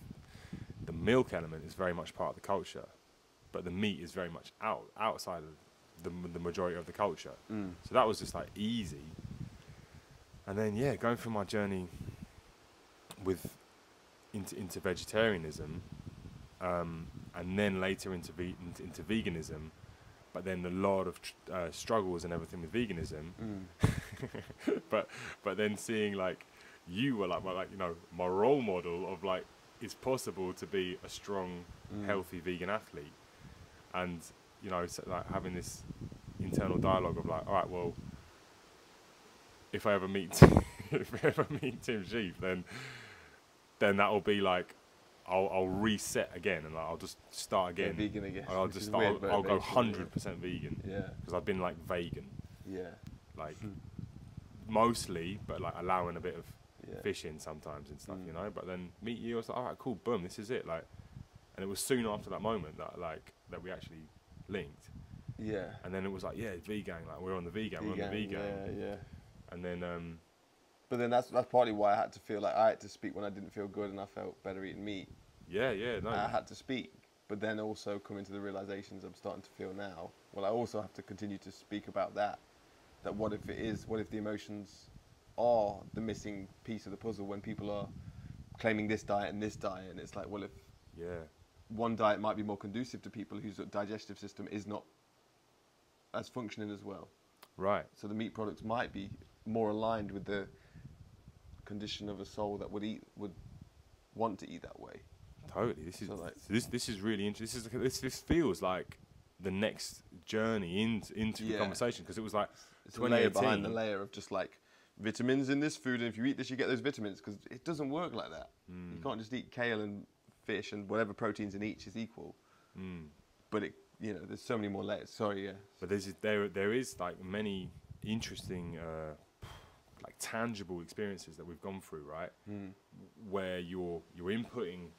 the milk element is very much part of the culture, but the meat is very much outside of the majority of the culture. So that was just like easy. And then going through my journey into vegetarianism, and then later into veganism. But then a lot of struggles and everything with veganism. but then seeing like you were like my role model of like it's possible to be a strong, healthy vegan athlete, and so like having this internal dialogue of like, all right, well, if I ever meet Tim Shieff, then that will be like. I'll reset again, and like, I'll just start again. Yeah, vegan again. I'll just start. I'll go 100% vegan. Yeah. Because I've been like vegan. Yeah. Like mostly, but like allowing a bit of fish in sometimes and stuff, But then meet you, I was like, all right, cool, boom, this is it. Like, and it was soon after that moment that we actually linked. Yeah. And then it was like, vegan. Like we're on the vegan. We're on the vegan. Yeah. And then. But then that's partly why I had to feel like I had to speak when I didn't feel good and I felt better eating meat. Yeah, no. I had to speak, but then also coming to the realizations I'm starting to feel now. Well, I also have to continue to speak about that. That what if the emotions are the missing piece of the puzzle when people are claiming this diet and this diet, and it's like, well, if one diet might be more conducive to people whose digestive system is not as functioning as well. Right. So the meat products might be more aligned with the condition of a soul that would want to eat that way. Totally. This is really interesting. This feels like the next journey into the conversation, because it was like it's a layer behind the layer of just like vitamins in this food, and if you eat this, you get those vitamins, because it doesn't work like that. You can't just eat kale and fish and whatever proteins in each is equal. But there's so many more layers. Sorry, yeah. But there is like many interesting. Like tangible experiences that we've gone through, right? Where you're inputting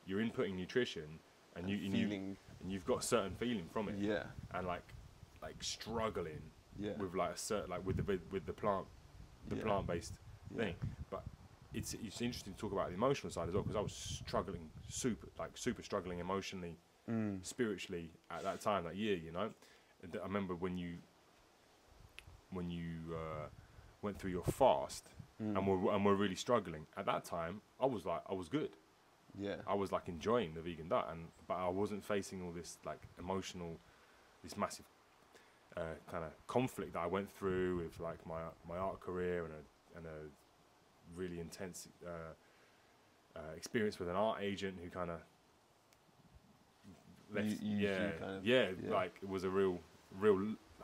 nutrition, and you've got a certain feeling from it, and like struggling with like a certain with the plant-based thing. But it's interesting to talk about the emotional side as well, because I was struggling super struggling emotionally, spiritually at that time, that year, And I remember when you went through your fast and we're really struggling. At that time, I was good. Yeah. I was like enjoying the vegan diet, but I wasn't facing all this like emotional, this massive kind of conflict that I went through with like my art career and a really intense experience with an art agent who kind of like it was a real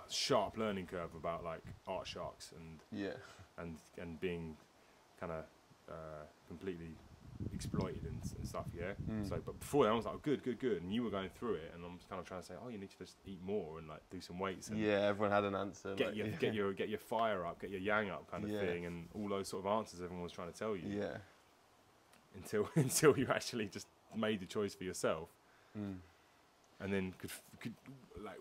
sharp learning curve about like art sharks and being kind of completely exploited and stuff, yeah. So, but before that, I was like, good, and you were going through it, and I'm just kind of trying to say, oh, you need to just eat more and like do some weights. And yeah, everyone had an answer. Get your fire up, get your yang up, kind of thing, and all those sort of answers everyone was trying to tell you. Yeah. Until you actually just made the choice for yourself, and then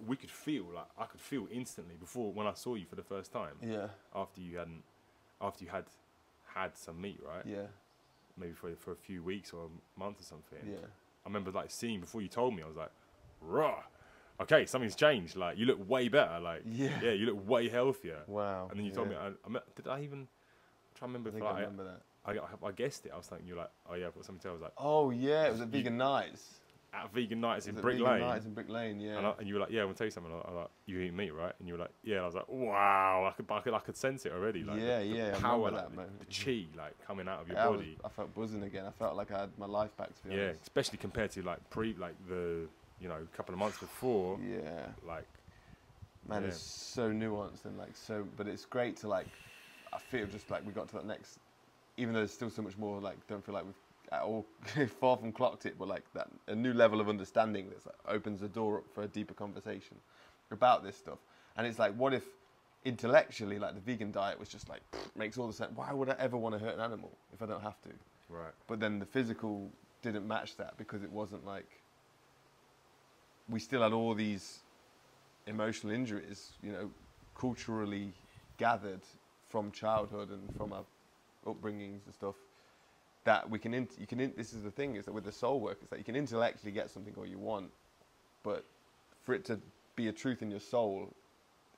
we could feel like I could feel instantly before when I saw you for the first time. Yeah. After you had some meat, right? Yeah. Maybe for a few weeks or a month or something. Yeah. I remember like seeing before you told me, I was like, raw. Okay, something's changed. Like you look way better. Like yeah, you look way healthier. Wow. And then you told me, did I even? I'm trying to remember. I remember that. I guessed it. I was thinking you're like, oh yeah, I've got something to tell. I was like, oh yeah, it was at Vegan Nights. At Vegan Nights in Brick Vegan Lane. Nights in Brick Lane, yeah. And you were like, yeah, I want to tell you something. I was like, you eat meat, right? And you were like, yeah. And I was like, wow, I could sense it already. Like the power, I remember that, the chi, like coming out of your body. I felt buzzing again. I felt like I had my life back. To be honest. Especially compared to like the couple of months before. Yeah. Like, man, it's so nuanced and like so. But it's great to like. I feel just like we got to that next. Even though there's still so much more, like, don't feel like we've at all far from clocked it, but like that a new level of understanding that like, opens the door up for a deeper conversation about this stuff. And it's like, what if intellectually, like the vegan diet was just like makes all the sense. Why would I ever want to hurt an animal if I don't have to? Right. But then the physical didn't match that because it wasn't like we still had all these emotional injuries, culturally gathered from childhood and from our upbringings and stuff that we can this is the thing, is that with the soul work, it's that you can intellectually get something all you want, but for it to be a truth in your soul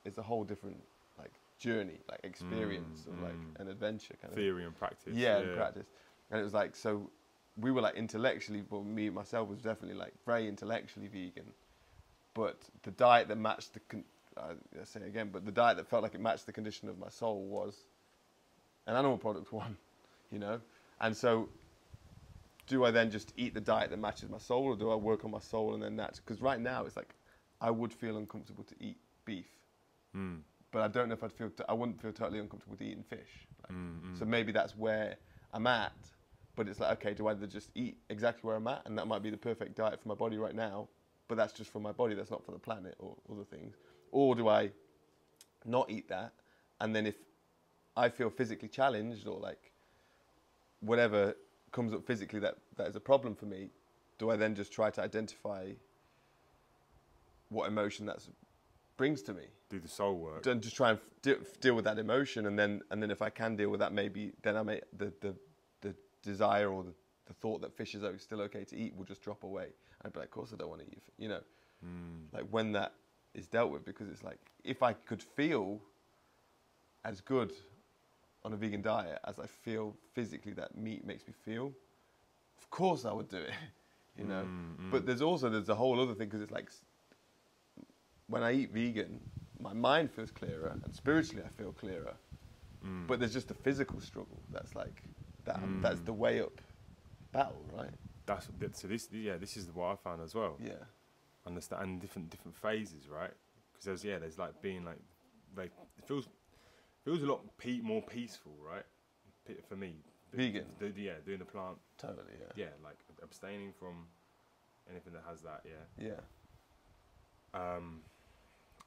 is a whole different like journey, like experience of like an adventure kind theory and practice. And practice. And it was like, so we were like intellectually, well, myself was definitely like very intellectually vegan, but the diet that matched I say it again, but the diet that felt like it matched the condition of my soul was an animal product one, And so do I then just eat the diet that matches my soul, or do I work on my soul and then that? Because right now it's like I would feel uncomfortable to eat beef, but I don't know if I wouldn't feel totally uncomfortable to eating fish. So maybe that's where I'm at, but it's like, okay, do I either just eat exactly where I'm at, and that might be the perfect diet for my body right now, but that's just for my body, that's not for the planet or other things. Or do I not eat that, and then if I feel physically challenged or like whatever comes up physically that is a problem for me, do I then just try to identify what emotion that brings to me? Do the soul work. And just try and deal with that emotion, and then if I can deal with that, maybe then I may the desire or the thought that fish is still okay to eat will just drop away. And I'd be like, of course I don't want to eat, like when that is dealt with, because it's like if I could feel as good on a vegan diet as I feel physically that meat makes me feel, of course I would do it, But there's a whole other thing, because it's like when I eat vegan, my mind feels clearer and spiritually I feel clearer. But there's just a physical struggle that's like that. That's the way up battle, right? This is what I found as well. Yeah, understand, and different phases, right? Because there's like being like it feels a lot more peaceful, right? For me, vegan. Doing the plant. Totally, yeah. Yeah, like abstaining from anything that has that. Yeah. Yeah.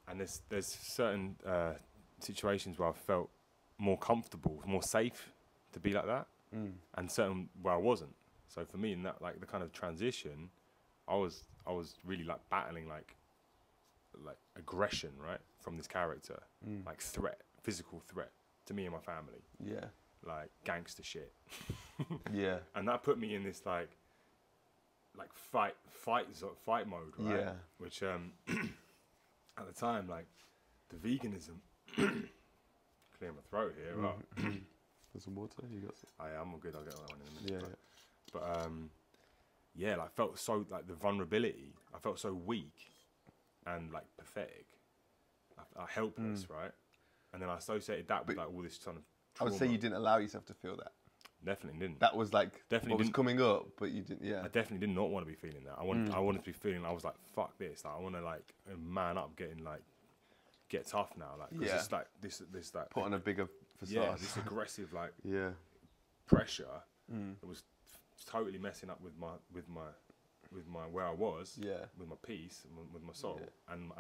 And there's certain situations where I felt more comfortable, more safe to be like that, and certain where I wasn't. So for me, in that like the kind of transition, I was really like battling like aggression, right, from this character, like physical threat to me and my family. Yeah. Like gangster shit. Yeah. And that put me in this like fight mode, right? Yeah. Which at the time, like the veganism, clear my throat here. Right? There's some water. You got some? I'm all good. I'll get that one in a minute. Yeah. But like felt so like the vulnerability. I felt so weak and like pathetic. I helpless, right? And then I associated that with like all this kind of trauma. I would say you didn't allow yourself to feel that. Definitely didn't. That was like what was coming up, but you didn't. Yeah. I definitely did not want to be feeling that. I wanted to be feeling. I was like, fuck this. Like, I want to like man up, get tough now. Like, cause it's like this like put on a bigger facade. Yeah, this aggressive like yeah pressure. It was totally messing up with my where I was, with my peace, and with my soul, and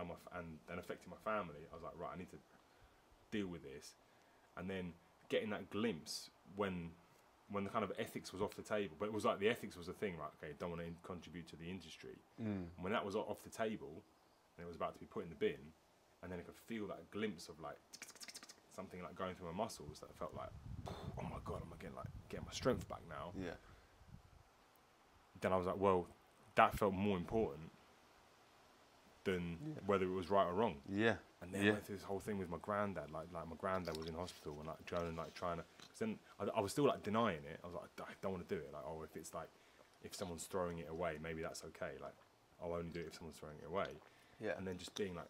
affecting my family. I was like, right, I need to deal with this, and then getting that glimpse when the kind of ethics was off the table, but it was like the ethics was the thing, right? Okay, don't want to contribute to the industry. And when that was off the table, and it was about to be put in the bin, and then I could feel that glimpse of like something like going through my muscles that felt like, oh my god, I'm getting my strength back now. Yeah. Then I was like, well, that felt more important than whether it was right or wrong. Yeah. And then I went through this whole thing with my granddad. Like my granddad was in hospital, and like Joan, like trying to. Cause then I was still like denying it. I was like, I don't want to do it. Like, oh, if it's like, if someone's throwing it away, maybe that's okay. Like, I'll only do it if someone's throwing it away. Yeah. And then just being like,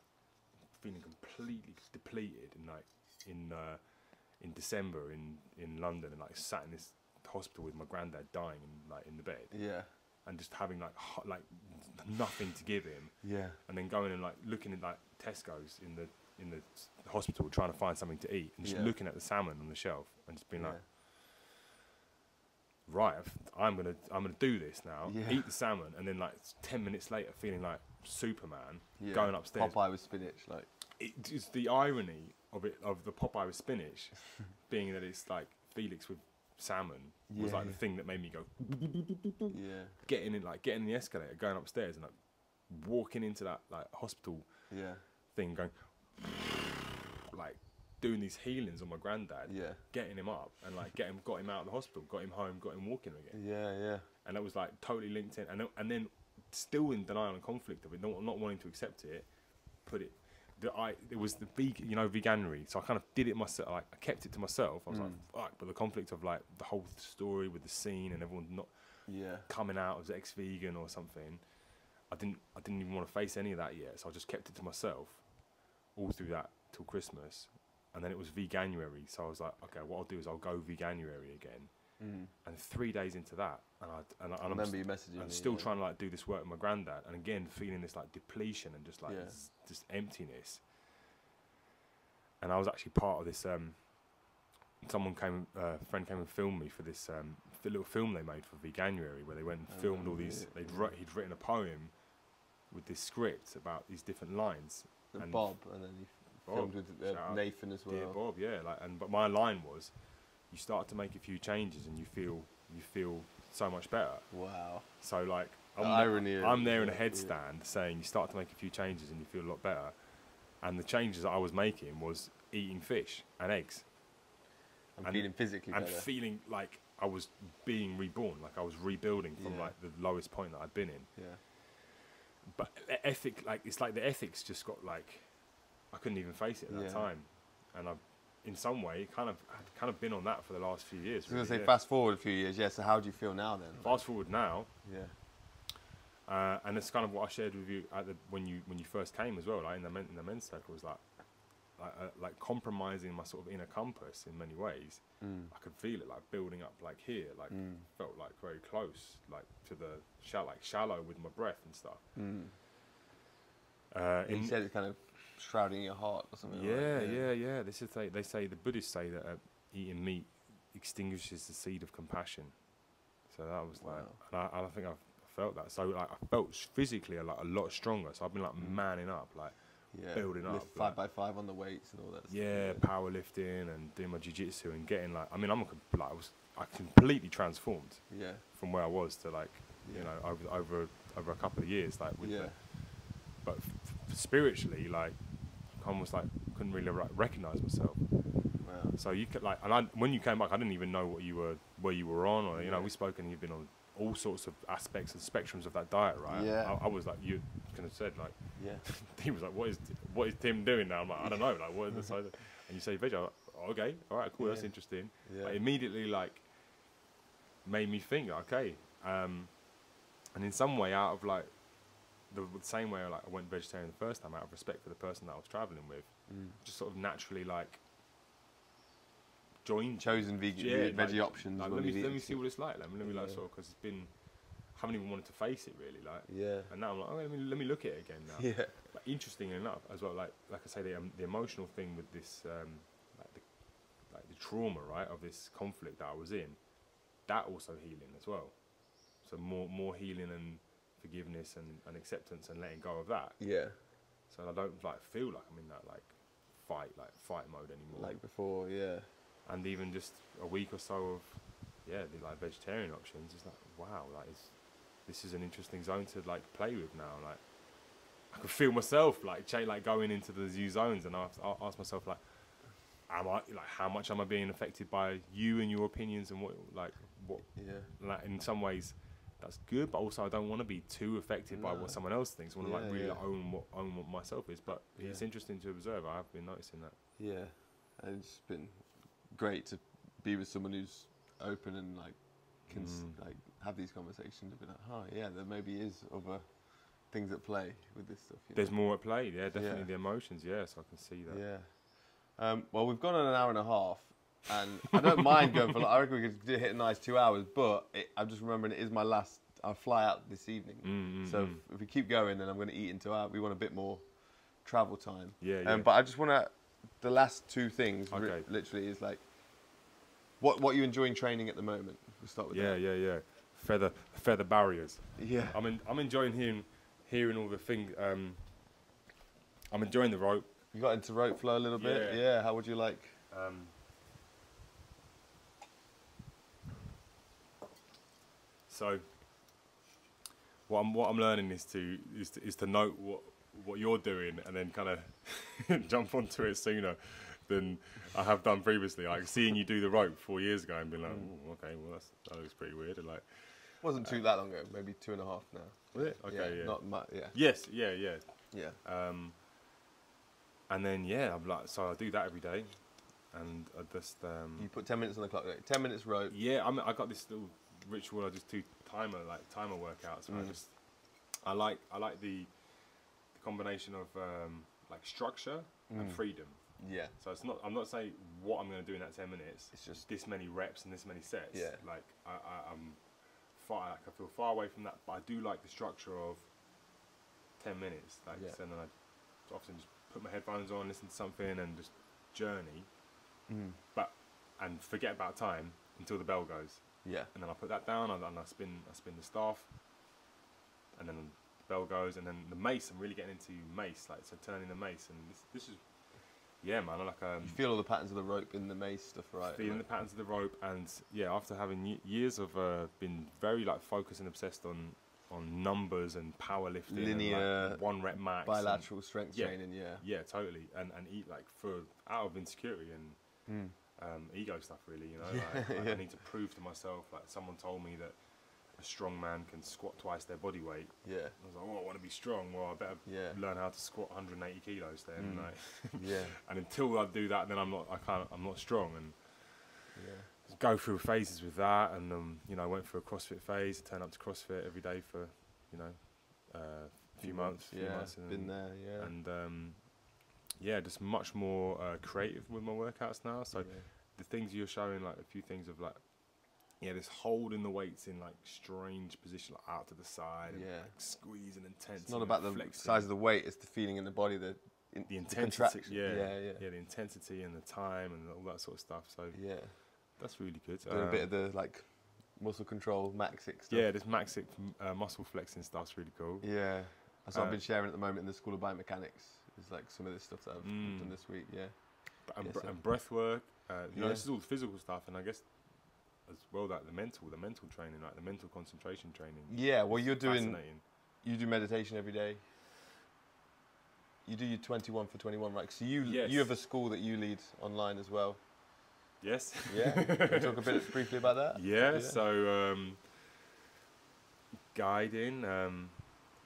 feeling completely depleted, and like in December in London, and like sat in this hospital with my granddad dying in the bed. Yeah. And just having like nothing to give him. Yeah. And then going and like looking at like Tesco's in the hospital trying to find something to eat, and just looking at the salmon on the shelf and just being like, right, I'm gonna do this now. Eat the salmon, and then like 10 minutes later, feeling like Superman, going upstairs. Popeye with spinach, like. It's the irony of the Popeye with spinach, being that it's like Felix with salmon was like the thing that made me go getting in the escalator, going upstairs, and like walking into that like hospital thing, going like doing these healings on my granddad, getting him up, and like got him out of the hospital, got him home, got him walking again. And it was like totally linked in, and then still in denial and conflict of it, not wanting to accept it, it was the veganuary, so I kind of did it myself. Like, I kept it to myself. I was like, fuck, but the conflict of like the whole story with the scene and everyone not coming out as ex-vegan or something, I didn't even want to face any of that yet. So I just kept it to myself all through that till Christmas, and then it was veganuary. So I was like, okay, what I'll do is I'll go veganuary again. And 3 days into that, and I remember you messaging me, still trying to like do this work with my granddad, and again feeling this like depletion and just like this emptiness. And I was actually part of this. A friend came and filmed me for this the little film they made for Veganuary, where they went and filmed all these. He'd written a poem with this script about these different lines. And Bob, and then he filmed with Nathan as well. Dear Bob, but my line was, you start to make a few changes and you feel so much better. Wow. So like I'm there in a headstand saying you start to make a few changes and you feel a lot better. And the changes that I was making was eating fish and eggs. And feeling physically better. And feeling like I was being reborn, like I was rebuilding from like the lowest point that I'd been in. Yeah. But it's like the ethics just got like, I couldn't even face it at that time. And I've, in some way, kind of been on that for the last few years. I was going to say, fast forward a few years, so how do you feel now then? Fast forward now, and it's kind of what I shared with you when you first came as well, like in the men's circle, was like compromising my sort of inner compass in many ways. I could feel it like building up, like here, like felt like very close, like to the shallow with my breath and stuff. You said it's kind of shrouding your heart or something. Yeah. They say the Buddhists say that eating meat extinguishes the seed of compassion. So that was like, and I think I've felt that. So like I felt physically a lot stronger. So I've been like manning up, like building up. 5x5 on the weights and all that. Yeah, powerlifting and doing my jiu-jitsu and getting like, I mean, I completely transformed. Yeah. From where I was to like, you know, over a couple of years, like with but spiritually, like, almost like couldn't really recognize myself. Wow. So you could like, and when you came back, I didn't even know where you were on, or you know, we spoke and you've been on all sorts of aspects and spectrums of that diet, right? Yeah. I was like, you kind of said like, he was like, what is Tim doing now? I'm like, I don't know, like what is this? And you say veg, I'm like, okay, all right, cool, that's interesting. Yeah. But immediately like made me think, okay, and in some way, out of like the same way like I went vegetarian the first time, out of respect for the person that I was traveling with, just sort of naturally like chosen veggie options. Like, let me see what it's like. Let me like sort of, because it's been, haven't even wanted to face it really. Like and now I'm like, oh, let me look at it again now. Yeah. But interesting enough as well, like I say, the emotional thing with this, like the trauma, right, of this conflict that I was in, that also healing as well. So more healing and forgiveness and acceptance and letting go of that. Yeah. So I don't like feel like I'm in that like fight mode anymore. Like before, yeah. And even just a week or so of the like vegetarian options, it's like wow, like this is an interesting zone to like play with now. Like I can feel myself like going into those new zones, and I ask myself like, how much am I being affected by you and your opinions and what. Yeah. Like in some ways that's good, but also I don't want to be too affected by what someone else thinks. I want to like really own what myself is. But it's interesting to observe. I have been noticing that. Yeah, and it's been great to be with someone who's open and like can like have these conversations and be like, oh yeah, there maybe is other things at play with this stuff. There's more at play. Yeah, definitely the emotions. Yeah, so I can see that. Yeah. Well, we've gone on an hour and a half. And I don't mind going for. I reckon we could hit a nice 2 hours, but I'm just remembering it is my last. I fly out this evening, so if we keep going, then I'm going to eat into our. We want a bit more travel time. Yeah. But I just want to. The last two things, literally, is like, what are you enjoying training at the moment? We'll start with that. Yeah. Feather barriers. Yeah. I'm enjoying hearing all the things. I'm enjoying the rope. You got into rope flow a little bit. Yeah. How would you like? So what I'm learning is to note what you're doing and then kind of jump onto it sooner than I have done previously. Like seeing you do the rope 4 years ago and being like, oh, okay, well that looks pretty weird. And like, wasn't too that long ago, maybe 2.5 now. Was it? Okay, yeah. Not much. Yeah. Yes, yeah. And then I'm like, so I do that every day, and I just you put 10 minutes on the clock. Like 10 minutes rope. Yeah, I got this little ritual. I just do timer workouts. And I like the combination of like structure and freedom. Yeah. So it's not. I'm not saying what I'm going to do in that 10 minutes. It's just this many reps and this many sets. Yeah. Like I'm far. Like I feel far away from that, but I do like the structure of 10 minutes. Like, so then I often just put my headphones on, listen to something, and just journey. And forget about time until the bell goes. Yeah. And then I put that down, and I spin the staff, and then the bell goes, and then the mace. I'm really getting into mace, like so turning the mace, and this is, man. I like you feel all the patterns of the rope in the mace stuff, right? Feeling the patterns of the rope, and after having years of been very like focused and obsessed on numbers and powerlifting, linear, and, like, 1 rep max, bilateral strength training, yeah, totally, and eat like out of insecurity and ego stuff, really, you know. Like, I need to prove to myself. Like someone told me that a strong man can squat twice their body weight. Yeah. I was like, oh, I want to be strong. Well, I better learn how to squat 180 kilos then. Like, and until I do that, then I'm not strong. And go through phases with that, and I went through a CrossFit phase. Turned up to CrossFit every day for a few months. And been there, and just much more creative with my workouts now. So the things you're showing, like a few things of like, this holding the weights in like strange position, like out to the side, and like squeezing intensity. It's not about the size of the weight; it's the feeling in the body, the intensity, the intensity and the time and all that sort of stuff. So that's really good. Doing a bit of the like muscle control, maxic stuff. Yeah, this maxic muscle flexing stuff's really cool. Yeah, that's what I've been sharing at the moment in the School of Biomechanics. It's like some of this stuff that I've done this week. And breath work. This is all physical stuff, and I guess as well that the mental training, like the mental concentration training. Yeah, well, you do meditation every day. You do your 21 for 21, right? So you have a school that you lead online as well. Yes. Yeah. Can you talk a bit briefly about that? Yeah. So guiding,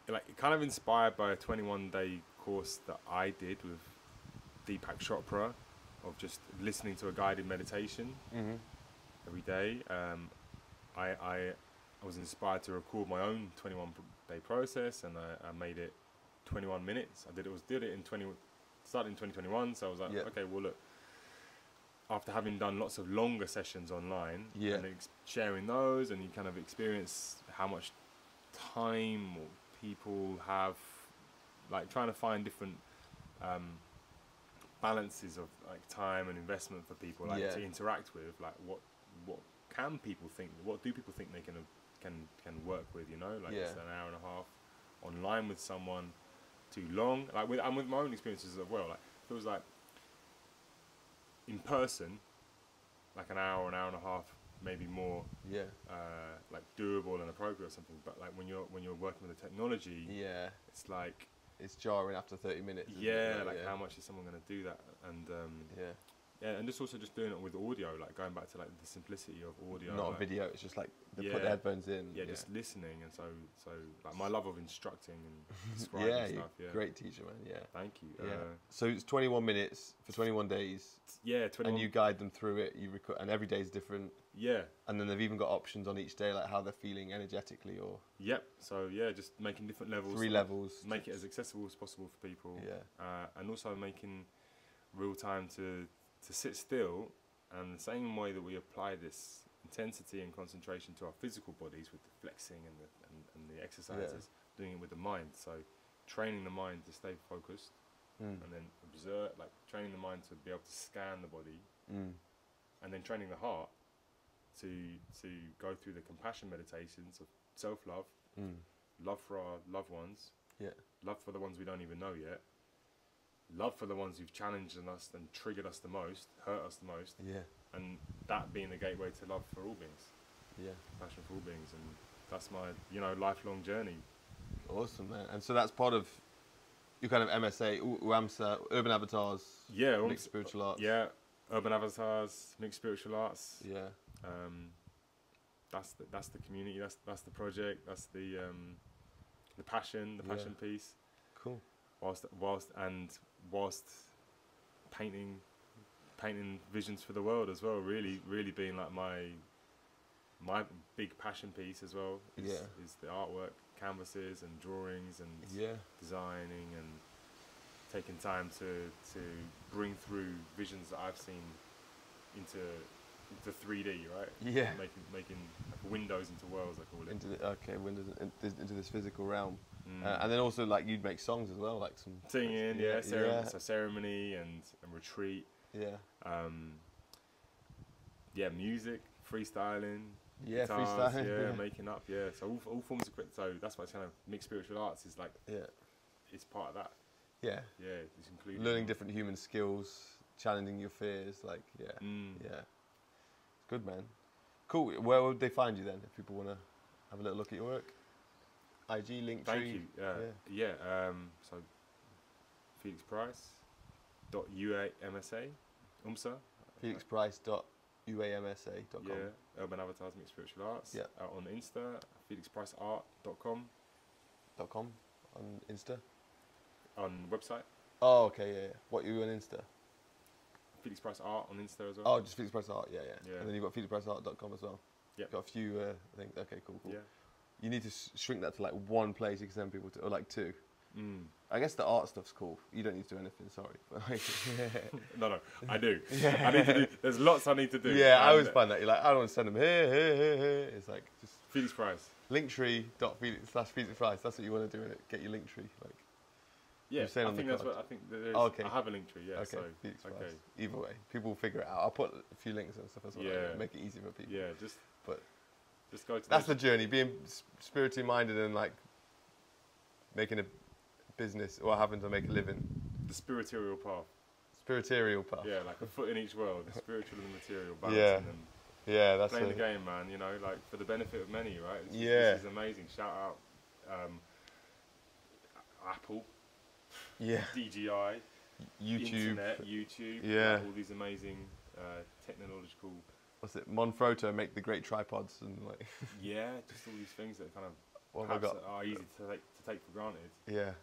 like kind of inspired by a 21-day course that I did with Deepak Chopra, of just listening to a guided meditation every day. I was inspired to record my own 21-day process, and I made it 21 minutes. Started in 2021, so I was like, okay, well look, after having done lots of longer sessions online and sharing those, and you kind of experience how much time people have, like trying to find different balances of like time and investment for people, like to interact with, like what can people think, what do people think they can can work with, you know, like it's an hour and a half online with someone too long. Like with my own experiences as well. Like it feels like in person, like an hour and a half, maybe more. Yeah. Like doable and appropriate or something. But like when you're working with the technology, it's like it's jarring after 30 minutes. Yeah, like how much is someone going to do that? And yeah, and just also just doing it with audio, like going back to like the simplicity of audio. Not like, a video. It's just like they put the headphones in. Yeah, just listening, and so like my love of instructing and describing stuff. Yeah, great teacher, man. Yeah, thank you. Yeah. So it's 21 minutes for 21 days. Yeah, 21. And you guide them through it. You record, and every day is different. Yeah. And then they've even got options on each day, like how they're feeling energetically, or. Yep. So yeah, just making different levels. 3 levels. Make it as accessible as possible for people. Yeah. And also making real time to sit still, and the same way that we apply this intensity and concentration to our physical bodies with the flexing and the exercises, doing it with the mind. So training the mind to stay focused, and then observe, like training the mind to be able to scan the body, and then training the heart to go through the compassion meditations of self-love, love for our loved ones, love for the ones we don't even know yet, love for the ones who've challenged us and triggered us the most, hurt us the most, and that being the gateway to love for all beings, passion for all beings, and that's my lifelong journey. Awesome, man. And so that's part of your kind of MSA, UAMSA, Urban Avatars, mixed spiritual arts. Yeah, Urban Avatars, mixed spiritual arts. Yeah. That's the community. That's the project. That's the passion piece. Cool. Whilst painting visions for the world as well. Really being like my big passion piece as well. Is the artwork, canvases and drawings and designing and taking time to bring through visions that I've seen into 3D, right? Yeah. Making like windows into worlds, I call it. Windows into this physical realm. And then also like you'd make songs as well, like some singing, so ceremony and retreat. Music, freestyling. Guitars, freestyling. Making up, So all forms of so that's why it's kind of mixed spiritual arts is like it's part of that. It's included. Learning different human skills, challenging your fears, like It's good, man. Cool. Where would they find you then if people want to have a little look at your work? IG, Linktree. Thank you. So Felix Price .uamsa UMSA. FelixPrice.uamsa.com. Yeah. Urban Avatars Mixed Spiritual Arts. Yeah. On Insta, FelixPriceArt.com. .com on Insta. On website. Oh, okay, yeah. What you on Insta? Felix Price Art on Insta as well. Oh, just Felix Price Art, yeah. And then you've got FelixPriceArt.com as well. Yeah. Got a few things. Okay, cool. Yeah. You need to shrink that to like one place you can send people to, or like 2. I guess the art stuff's cool. You don't need to do anything, sorry. But like, No, I do. I need to do. There's lots I need to do. Yeah, I always find that. You're like, I don't want to send them here. It's like, just... Felix Price. Linktree.Felix Price. That's what you want to do, innit? Get your Linktree. Like, yeah, I think that's what I think there is. Okay. I have a Linktree, yeah. Okay, So, Felix Price. Either way, people will figure it out. I'll put a few links and stuff as well. Yeah. Make it easy for people. Yeah, just go to that's the journey, being spiritually minded and like making a business or having to make a living. The spiritual path. Yeah, like a foot in each world, the spiritual and the material balancing them. Yeah, that's playing the game, man. Like for the benefit of many, right? This is amazing. Shout out Apple. Yeah. DJI. YouTube. Internet, YouTube. Yeah. Like all these amazing technological. What's it? Monfroto make the great tripods and like. Yeah, just all these things that kind of what have I got? Are easy to take for granted. Yeah,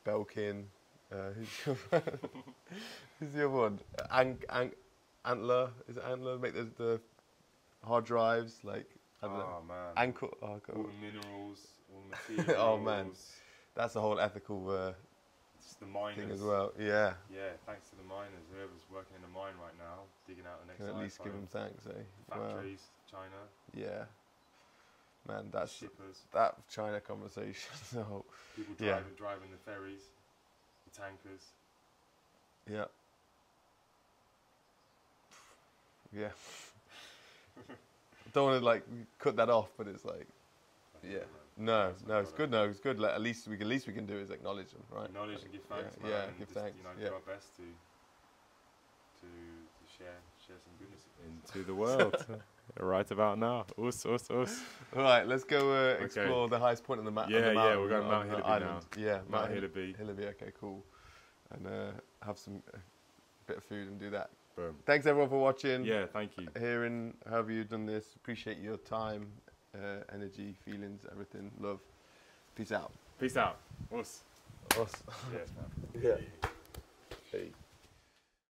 Belkin. Who's the other one? Antler. Is it Antler? Make the hard drives like. I don't know. Man. Ankle. All the minerals, all the materials. Oh man, that's a whole ethical. The miners. Thing as well, yeah. Yeah, thanks to the miners. Whoever's working in the mine right now, digging out the next. Can at least give them thanks, eh? Factories, China. Yeah. Man, that's shippers. That China conversation. So. People driving the ferries, the tankers. Yeah. Yeah. I don't want to like cut that off, but it's like Yeah. No, it's good. No, it's good. Like, at least we can do is acknowledge them, right? Acknowledge and give thanks. Yeah, And give just, thanks. You know, do our best to share some goodness into the world. Right about now. Us. All right, let's go explore the highest point of the mountain. Yeah, we're going to Mount Hillaby now. Yeah, Mount Hillaby. Okay, cool. And have some bit of food and do that. Boom. Thanks everyone for watching. Yeah, thank you. Hearing how have you done this. Appreciate your time, energy, feelings, everything. Love. Peace out. Peace out. Us. Us. Yes, man. Yeah. Hey.